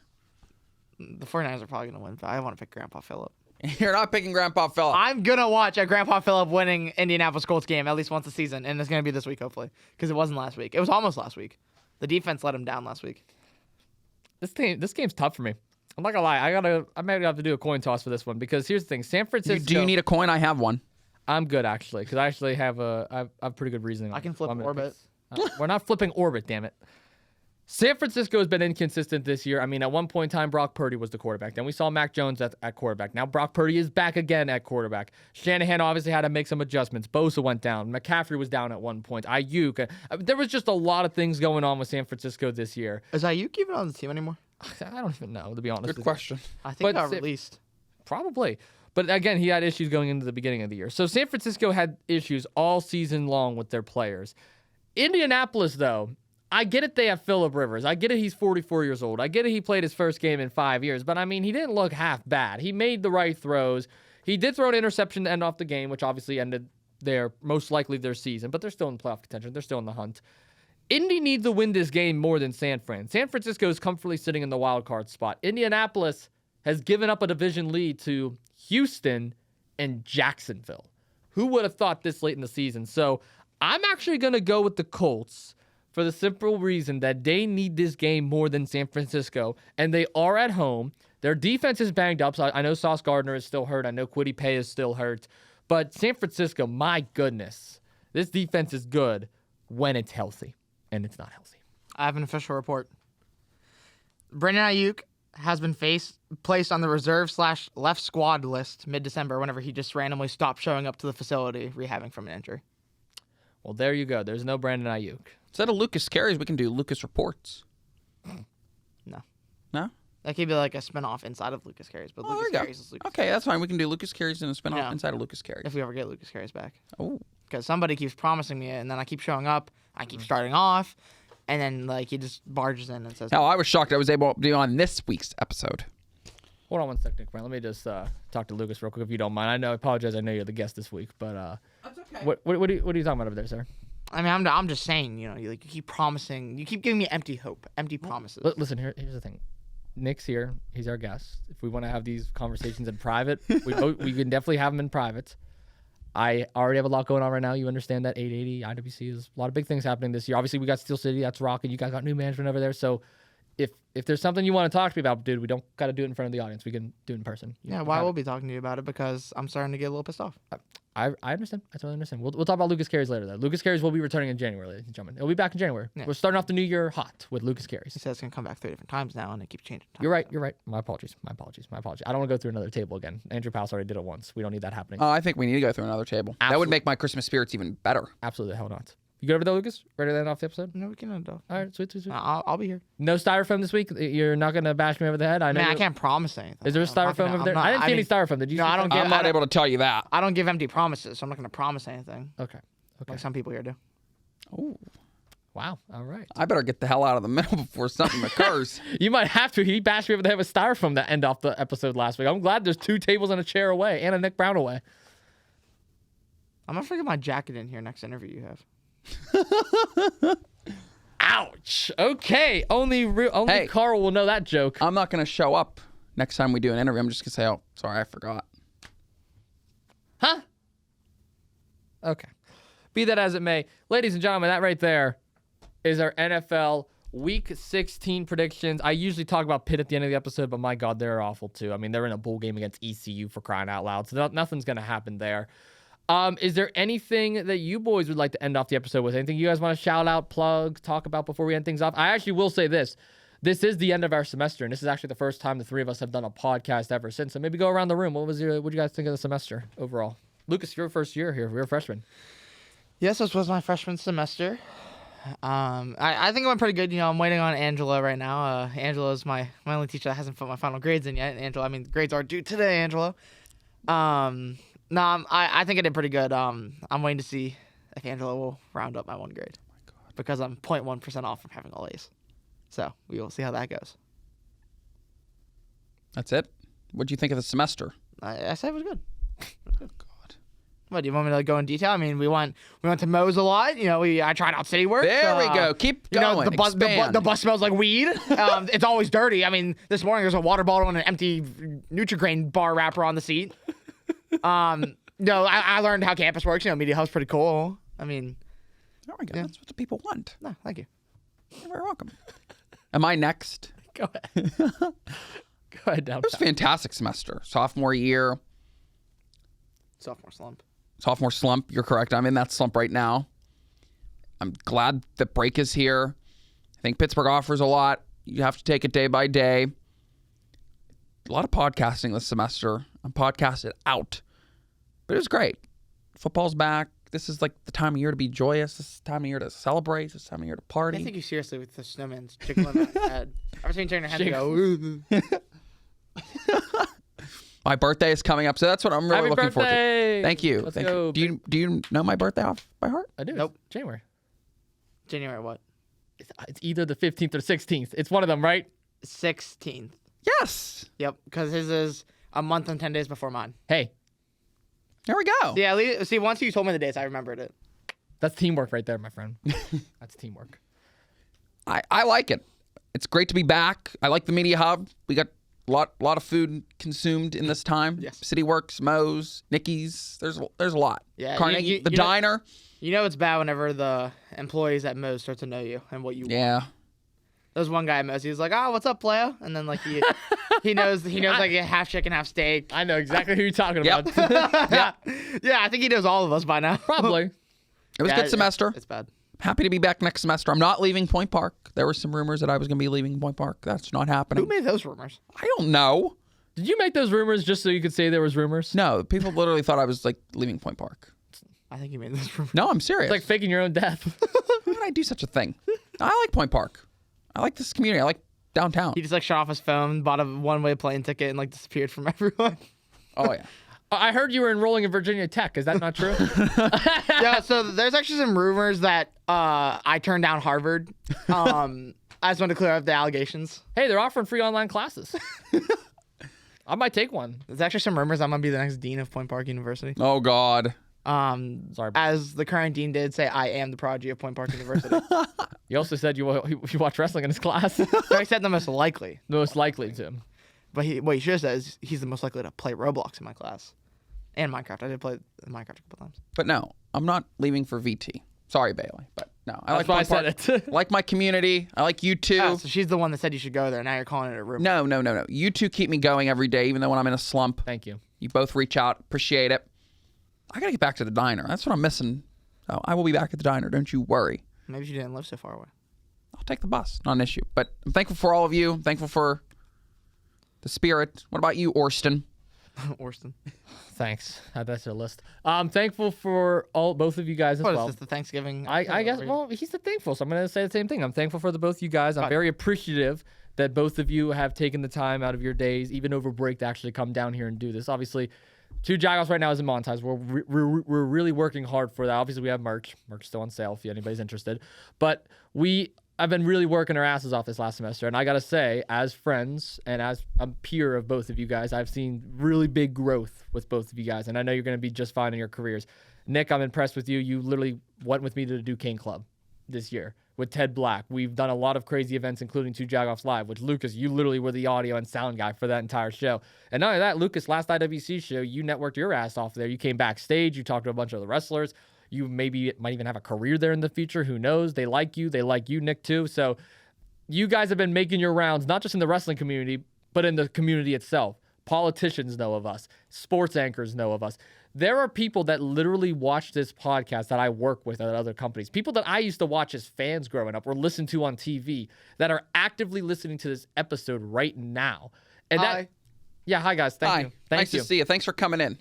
The 49ers are probably going to win, but I want to pick Grandpa Phillip. You're not picking Grandpa Phillip. I'm going to watch a Grandpa Phillip winning Indianapolis Colts game at least once a season, and it's going to be this week, hopefully, because it wasn't last week. It was almost last week. The defense let him down last week. This game's tough for me. I'm not gonna lie. I might have to do a coin toss for this one because here's the thing: San Francisco. Do you need a coin? I have one. I'm good actually because I actually have I have pretty good reasoning. I can flip orbit. We're not flipping orbit, damn it. San Francisco has been inconsistent this year. I mean, at one point in time, Brock Purdy was the quarterback. Then we saw Mac Jones at quarterback. Now Brock Purdy is back again at quarterback. Shanahan obviously had to make some adjustments. Bosa went down. McCaffrey was down at one point. Ayuk. There was just a lot of things going on with San Francisco this year. Is Ayuk even on the team anymore? I don't even know, to be honest. Good question. I think he got released. Probably. But again, he had issues going into the beginning of the year. So San Francisco had issues all season long with their players. Indianapolis, though, I get it they have Phillip Rivers. I get it he's 44 years old. I get it he played his first game in 5 years. But, I mean, he didn't look half bad. He made the right throws. He did throw an interception to end off the game, which obviously ended most likely their season. But they're still in playoff contention. They're still in the hunt. Indy needs to win this game more than San Fran. San Francisco is comfortably sitting in the wild card spot. Indianapolis has given up a division lead to Houston and Jacksonville. Who would have thought this late in the season? So I'm actually going to go with the Colts for the simple reason that they need this game more than San Francisco, and they are at home. Their defense is banged up. So I know Sauce Gardner is still hurt. I know Kwity Paye is still hurt. But San Francisco, my goodness, this defense is good when it's healthy. And it's not healthy. I have an official report. Brandon Ayuk has been placed on the reserve/left squad list mid-December whenever he just randomly stopped showing up to the facility rehabbing from an injury. Well, there you go. There's no Brandon Ayuk. Instead of Lucas Carries, we can do Lucas Reports. No. No? That could be like a spinoff inside of Lucas Carries, but Lucas Carries is Lucas. Okay, that's fine. We can do Lucas Carries and a spinoff inside of Lucas Carries. If we ever get Lucas Carries back. Oh. Because somebody keeps promising me it, and then I keep showing up, I keep starting off, and then like he just barges in and says. Hell, I was shocked I was able to be on this week's episode. Hold on one second, Nick. Let me just talk to Lucas real quick if you don't mind. I apologize. I know you're the guest this week, but that's okay. What are you talking about over there, sir? I mean, I'm just saying, you keep promising, you keep giving me empty hope, empty promises. Listen, here's the thing. Nick's here. He's our guest. If we want to have these conversations in private, we can definitely have them in private. I already have a lot going on right now. You understand that 880, IWC is a lot of big things happening this year. Obviously, we got Steel City. That's rocking. You guys got new management over there. So if there's something you want to talk to me about, dude, we don't got to do it in front of the audience. We can do it in person. Yeah, well, I will be talking to you about it because I'm starting to get a little pissed off. I understand. I totally understand. We'll talk about Lucas Carey's later, though. Lucas Carey's will be returning in January, ladies and gentlemen. It'll be back in January. Yeah. We're starting off the new year hot with Lucas Carey's. He says it's going to come back 3 different times now, and it keeps changing. You're right. My apologies. I don't want to go through another table again. Andrew Powell already did it once. We don't need that happening. I think we need to go through another table. That would make my Christmas spirits even better. Absolutely, hell not. You good over there, Lucas? Ready to end off the episode? No, we can end off. All right, sweet. I'll be here. No styrofoam this week? You're not going to bash me over the head? I know. Man, I can't promise anything. Is there a styrofoam over there? I didn't see any styrofoam. Did you? No, I don't give. I'm not able to tell you that. I don't give empty promises, so I'm not going to promise anything. Okay. Like some people here do. Oh, wow. All right. I better get the hell out of the middle before something occurs. You might have to. He bashed me over the head with styrofoam to end off the episode last week. I'm glad there's 2 tables and a chair away and a Nick Brown away. I'm going to forget my jacket in here next interview you have. Ouch. Okay. Only Hey. Carl will know that joke. I'm not going to show up next time we do an interview. I'm just going to say, oh, sorry, I forgot. Huh? Okay. Be that as it may, ladies and gentlemen, that right there is our NFL Week 16 predictions. I usually talk about Pitt at the end of the episode, but my God, they're awful too. I mean, they're in a bowl game against ECU for crying out loud, so nothing's going to happen there. Is there anything that you boys would like to end off the episode with? Anything you guys want to shout out, plug, talk about before we end things off? I actually will say this. This is the end of our semester, and this is actually the first time the 3 of us have done a podcast ever since. So maybe go around the room. What do you guys think of the semester overall? Lucas, your first year here. You're a freshman. Yes, this was my freshman semester. I think it went pretty good. You know, I'm waiting on Angela right now. Angela is my only teacher that hasn't put my final grades in yet. Angela, I mean, grades are due today, Angela. No, I think I did pretty good. I'm waiting to see if Angela will round up my 1 grade. Oh my God. Because I'm 0.1% off from having all A's. So we will see how that goes. That's it? What'd you think of the semester? I said it was good. It was good. God. What, do you want me to go in detail? I mean, we went to Moe's a lot. You know, I tried out City Work. There we go. Keep going. You know, the bus smells like weed. It's always dirty. I mean, this morning there's a water bottle and an empty Nutri-Grain bar wrapper on the seat. No, I learned how campus works. You know, Media Hub's pretty cool. I mean, There we go. That's what the people want. no, thank you. You're very welcome. Am I next? Go ahead. Go ahead, down. It was a fantastic semester. Sophomore year, Sophomore slump. You're correct. I'm in that slump right now. I'm glad the break is here. I think Pittsburgh offers a lot. You have to take it day by day. A lot of podcasting this semester. I'm podcasted out. But it was great. Football's back. This is like the time of year to be joyous. This is the time of year to celebrate. This is the time of year to party. I think you seriously with the snowman's jiggling my head. I've seen you turn your head and go. My birthday is coming up, so that's what I'm really Happy looking forward to. birthday! Thank you. Let's Thank go. you. Do you know my birthday off by heart? I do. Nope. It's January. January what? It's either the 15th or 16th. It's one of them, right? 16th. Yes. Yep, because his is a month and 10 days before mine. Hey, There we go. Yeah, see, once you told me the dates, I remembered it. that's teamwork right there, my friend. That's teamwork. I like it. It's great to be back. I like the Media Hub. We got a lot of food consumed in this time. Yes. City Works, Moe's, Nicky's. There's a lot. Yeah, Carnegie, the diner. You know it's bad whenever the employees at Moe's start to know you and what you want. Yeah. There was one guy at Moe's. He was like, "Oh, what's up, playa?" And then like he knows like a half chicken, half steak. I know exactly who you're talking Yep. about. Yeah, I think he knows all of us by now. Probably. It was a good semester. It's bad. Happy to be back next semester. I'm not leaving Point Park. There were some rumors that I was going to be leaving Point Park. That's not happening. Who made those rumors? I don't know. Did you make those rumors just so you could say there was rumors? No, people literally thought I was like leaving Point Park. I think you made those rumors. No, I'm serious. It's like faking your own death. How can I do such a thing? I like Point Park. I like this community. I like downtown. He just like shut off his phone, bought a one-way plane ticket, and like disappeared from everyone. Oh, yeah. I heard you were enrolling in Virginia Tech. Is that not true? Yeah, so there's actually some rumors that I turned down Harvard. I just wanted to clear up the allegations. Hey, they're offering free online classes. I might take one. There's actually some rumors I'm gonna be the next dean of Point Park University. Oh, God. Sorry. As the current dean did say, I am the prodigy of Point Park University. You also said you watch wrestling in his class. So I said the most likely. Most likely to. But what he should have said is he's the most likely to play Roblox in my class. And Minecraft. I did play Minecraft a couple times. But no, I'm not leaving for VT. Sorry, Bailey, but No, I That's why I said it. I like my community. I like you two. Oh, so she's the one that said you should go there. Now you're calling it a room. No. You two keep me going every day, even though when I'm in a slump. Thank you. You both reach out. Appreciate it. I got to get back to the diner. That's what I'm missing. So I will be back at the diner. Don't you worry. Maybe she didn't live so far away. I'll take the bus. Not an issue. But I'm thankful for all of you. I'm thankful for the spirit. What about you, Orston? Orston. Thanks. That's your list. I'm thankful for both of you guys as What well. is this, the Thanksgiving? I guess. episode? Well, he's the thankful, so I'm gonna say the same thing. I'm thankful for the both of you guys. I'm Fine. very appreciative that both of you have taken the time out of your days, even over break, to actually come down here and do this. Obviously, Two Jagoffs right now is in montage. We're really working hard for that. Obviously, we have merch. Merch still on sale if anybody's interested. But I've been really working our asses off this last semester, and I gotta say, as friends and as a peer of both of you guys, I've seen really big growth with both of you guys, and I know you're gonna be just fine in your careers. Nick, I'm impressed with you. You literally went with me to the Duquesne Club this year with Ted Black. We've done a lot of crazy events, including Two Jagoffs Live, which Lucas, you literally were the audio and sound guy for that entire show. And not only that, Lucas, last IWC show, you networked your ass off there. You came backstage, you talked to a bunch of the wrestlers. You might even have a career there in the future. Who knows? They like you, Nick, too. So you guys have been making your rounds, not just in the wrestling community, but in the community itself. Politicians know of us. Sports anchors know of us. There are people that literally watch this podcast that I work with at other companies. People that I used to watch as fans growing up or listen to on TV that are actively listening to this episode right now. And Hi. Yeah, hi guys. Thank you. Nice to see you. Thanks for coming in.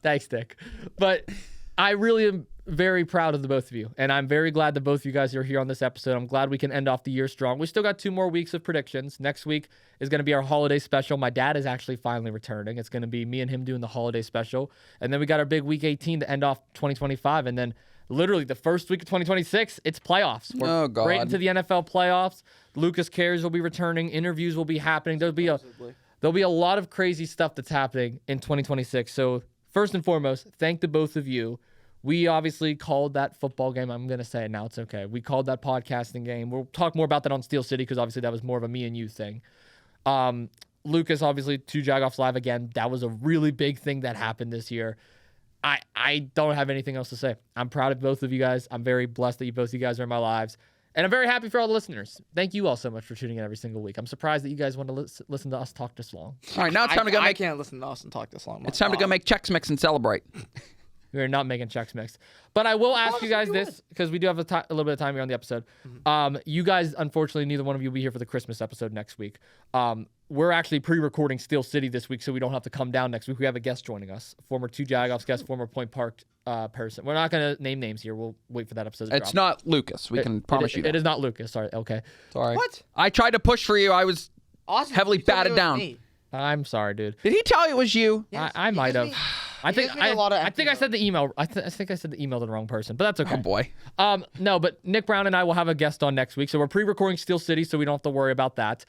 Thanks, Nick. But I really am very proud of the both of you, and I'm very glad that both of you guys are here on this episode. I'm glad we can end off the year strong. We still got 2 more weeks of predictions. Next week is going to be our holiday special. My dad is actually finally returning. It's going to be me and him doing the holiday special, and then we got our big week 18 to end off 2025, and then literally the first week of 2026, it's playoffs. We're right into the NFL playoffs. Lucas Cairns will be returning. Interviews will be happening. There'll be a lot of crazy stuff that's happening in 2026. So first and foremost, thank the both of you. We obviously called that football game. I'm going to say it now. It's okay. We called that podcasting game. We'll talk more about that on Steel City because obviously that was more of a me and you thing. Lucas, obviously, Two Jagoffs Live again. That was a really big thing that happened this year. I don't have anything else to say. I'm proud of both of you guys. I'm very blessed that both of you guys are in my lives. And I'm very happy for all the listeners. Thank you all so much for tuning in every single week. I'm surprised that you guys want to listen to us talk this long. All right, now it's time to go I make. can't listen to us and talk this long. It's time to go make Chex Mix and celebrate. We are not making Chex Mix. But I will ask you guys this, because we do have a little bit of time here on the episode. You guys, unfortunately, neither one of you will be here for the Christmas episode next week. We're actually pre-recording Steel City this week, so we don't have to come down next week. We have a guest joining us, former Two Jagoffs guest, former Point Park person. We're not going to name names here. We'll wait for that episode to It's drop. not Lucas. We can promise you that. It is not Lucas. Sorry. Okay. Sorry. What? I tried to push for you. I was Austin, heavily you told me batted it was down. me. I'm sorry, dude. Did he tell you it was you? Yes, I he might gives have. me- I he think gives me a lot of I think I empty said the email. I think I said the email to the wrong person, but that's okay. Oh boy. No, but Nick Brown and I will have a guest on next week, so we're pre-recording Steel City, so we don't have to worry about that.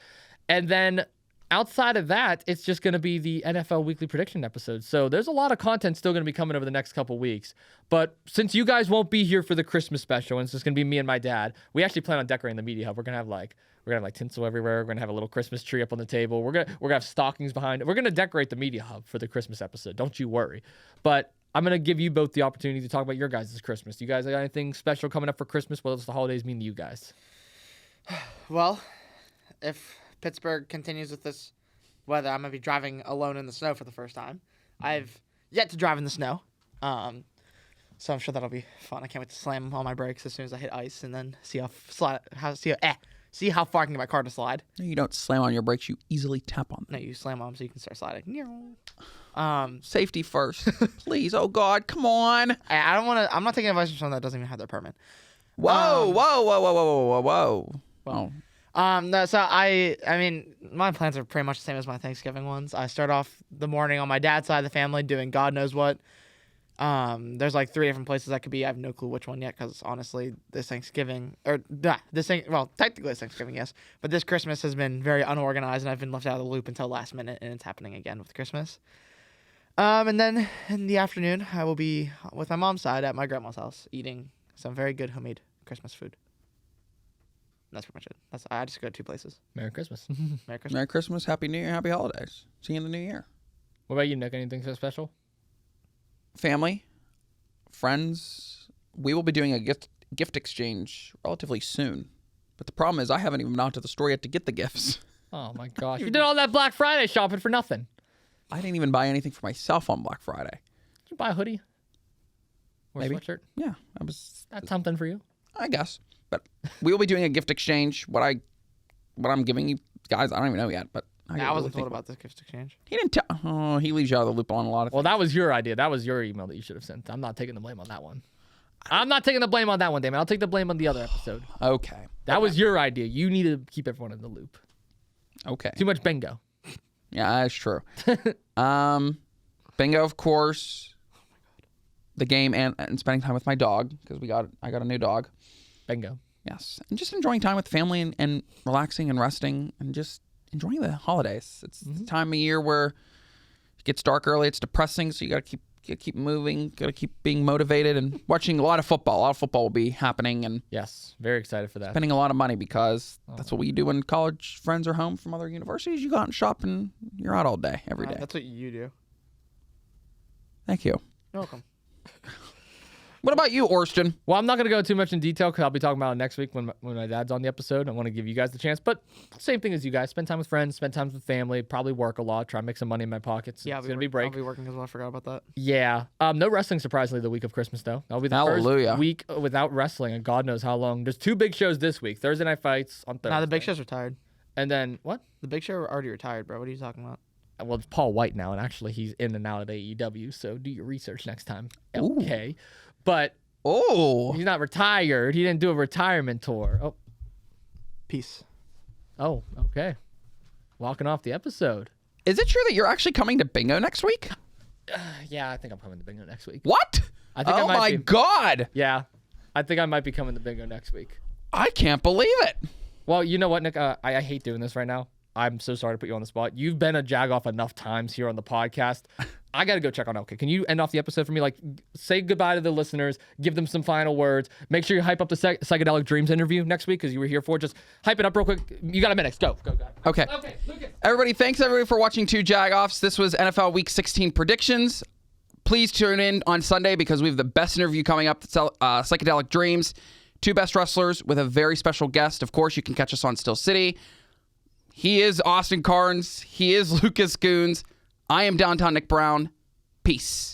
And then outside of that, it's just going to be the NFL Weekly Prediction episode. So there's a lot of content still going to be coming over the next couple weeks. But since you guys won't be here for the Christmas special, and it's just going to be me and my dad, we actually plan on decorating the media hub. We're gonna have like tinsel everywhere. We're gonna have a little Christmas tree up on the table. We're gonna have stockings behind it. We're gonna decorate the media hub for the Christmas episode. Don't you worry. But I'm gonna give you both the opportunity to talk about your guys' Christmas. You guys got anything special coming up for Christmas? What does the holidays mean to you guys? Well, if Pittsburgh continues with this weather, I'm gonna be driving alone in the snow for the first time. I've yet to drive in the snow, so I'm sure that'll be fun. I can't wait to slam all my brakes as soon as I hit ice, and then see how far I can get my car to slide. No, you don't slam on your brakes. You easily tap on them. No, you slam on them so you can start sliding. Safety first, please. Oh God, come on. I don't want to. I'm not taking advice from someone that doesn't even have their permit. Whoa. Oh. No, so I mean, my plans are pretty much the same as my Thanksgiving ones. I start off the morning on my dad's side of the family doing God knows what. There's like 3 different places I could be. I have no clue which one yet, because honestly, technically it's Thanksgiving, yes, but this Christmas has been very unorganized, and I've been left out of the loop until last minute, and it's happening again with Christmas. And then in the afternoon, I will be with my mom's side at my grandma's house eating some very good homemade Christmas food. That's pretty much it. I just go to 2 places. Merry Christmas. Merry Christmas. Merry Christmas, Happy New Year, Happy Holidays. See you in the new year. What about you, Nick? Anything so special? Family, friends, we will be doing a gift exchange relatively soon. But the problem is I haven't even been out to the store yet to get the gifts. Oh my gosh. You did all that Black Friday shopping for nothing. I didn't even buy anything for myself on Black Friday. Did you buy a hoodie? Or Maybe. a sweatshirt? Yeah, That's something for you. I guess. But we will be doing a gift exchange. What I'm giving you guys, I don't even know yet. But I wasn't told about this gift exchange. He didn't tell. Oh, he leaves you out of the loop on a lot of Well, things. that was your idea. That was your email that you should have sent. I'm not taking the blame on that one. I'm not taking the blame on that one, Damon. I'll take the blame on the other episode. Okay. That was your idea. You need to keep everyone in the loop. Okay. Too much bingo. Yeah, that's true. Bingo, of course. The game and spending time with my dog because I got a new dog. Bingo. Yes, and just enjoying time with family and relaxing and resting and just enjoying the holidays. It's the time of year where it gets dark early. It's depressing, so you gotta keep moving. Gotta keep being motivated and watching a lot of football. A lot of football will be happening and Yes. Very excited for that. spending a lot of money because that's what we do when college friends are home from other universities. You go out and shop and you're out all day, every day. That's what you do. Thank you. You're welcome. What about you, Orston? Well, I'm not going to go too much in detail because I'll be talking about it next week when my dad's on the episode. I want to give you guys the chance. But same thing as you guys. Spend time with friends, spend time with family, probably work a lot, try to make some money in my pockets. Yeah, it's going to be break. I'll be working as well. I forgot about that. Yeah. No wrestling, surprisingly, the week of Christmas, though. That'll be the Hallelujah. first week without wrestling, and God knows how long. There's 2 big shows this week. Thursday Night Fights on Thursday. Nah, the Big Show's retired. And then, what? The Big Show already retired, bro. What are you talking about? Well, it's Paul White now, and actually he's in and out at AEW, so do your research next time. Ooh. Okay. But Oh. he's not retired. He didn't do a retirement tour. Peace. Oh, okay. Walking off the episode. Is it true that you're actually coming to bingo next week? Yeah, I think I'm coming to bingo next week. What? I think I Oh might my be. God. Yeah, I think I might be coming to bingo next week. I can't believe it. Well, you know what, Nick? I hate doing this right now. I'm so sorry to put you on the spot. You've been a Jagoff enough times here on the podcast. I got to go check on Elke. Can you end off the episode for me? Like, say goodbye to the listeners. Give them some final words. Make sure you hype up the Psychedelic Dreams interview next week because you were here for it. Just hype it up real quick. You got a minute. Go. Okay. Okay, Lucas. Everybody, thanks everybody for watching 2 Jagoffs. This was NFL Week 16 predictions. Please tune in on Sunday because we have the best interview coming up. Psychedelic Dreams. 2 best wrestlers with a very special guest. Of course, you can catch us on Still City. He is Austin Cairns. He is Lucas Kuhns. I am Downtown Nick Brown. Peace.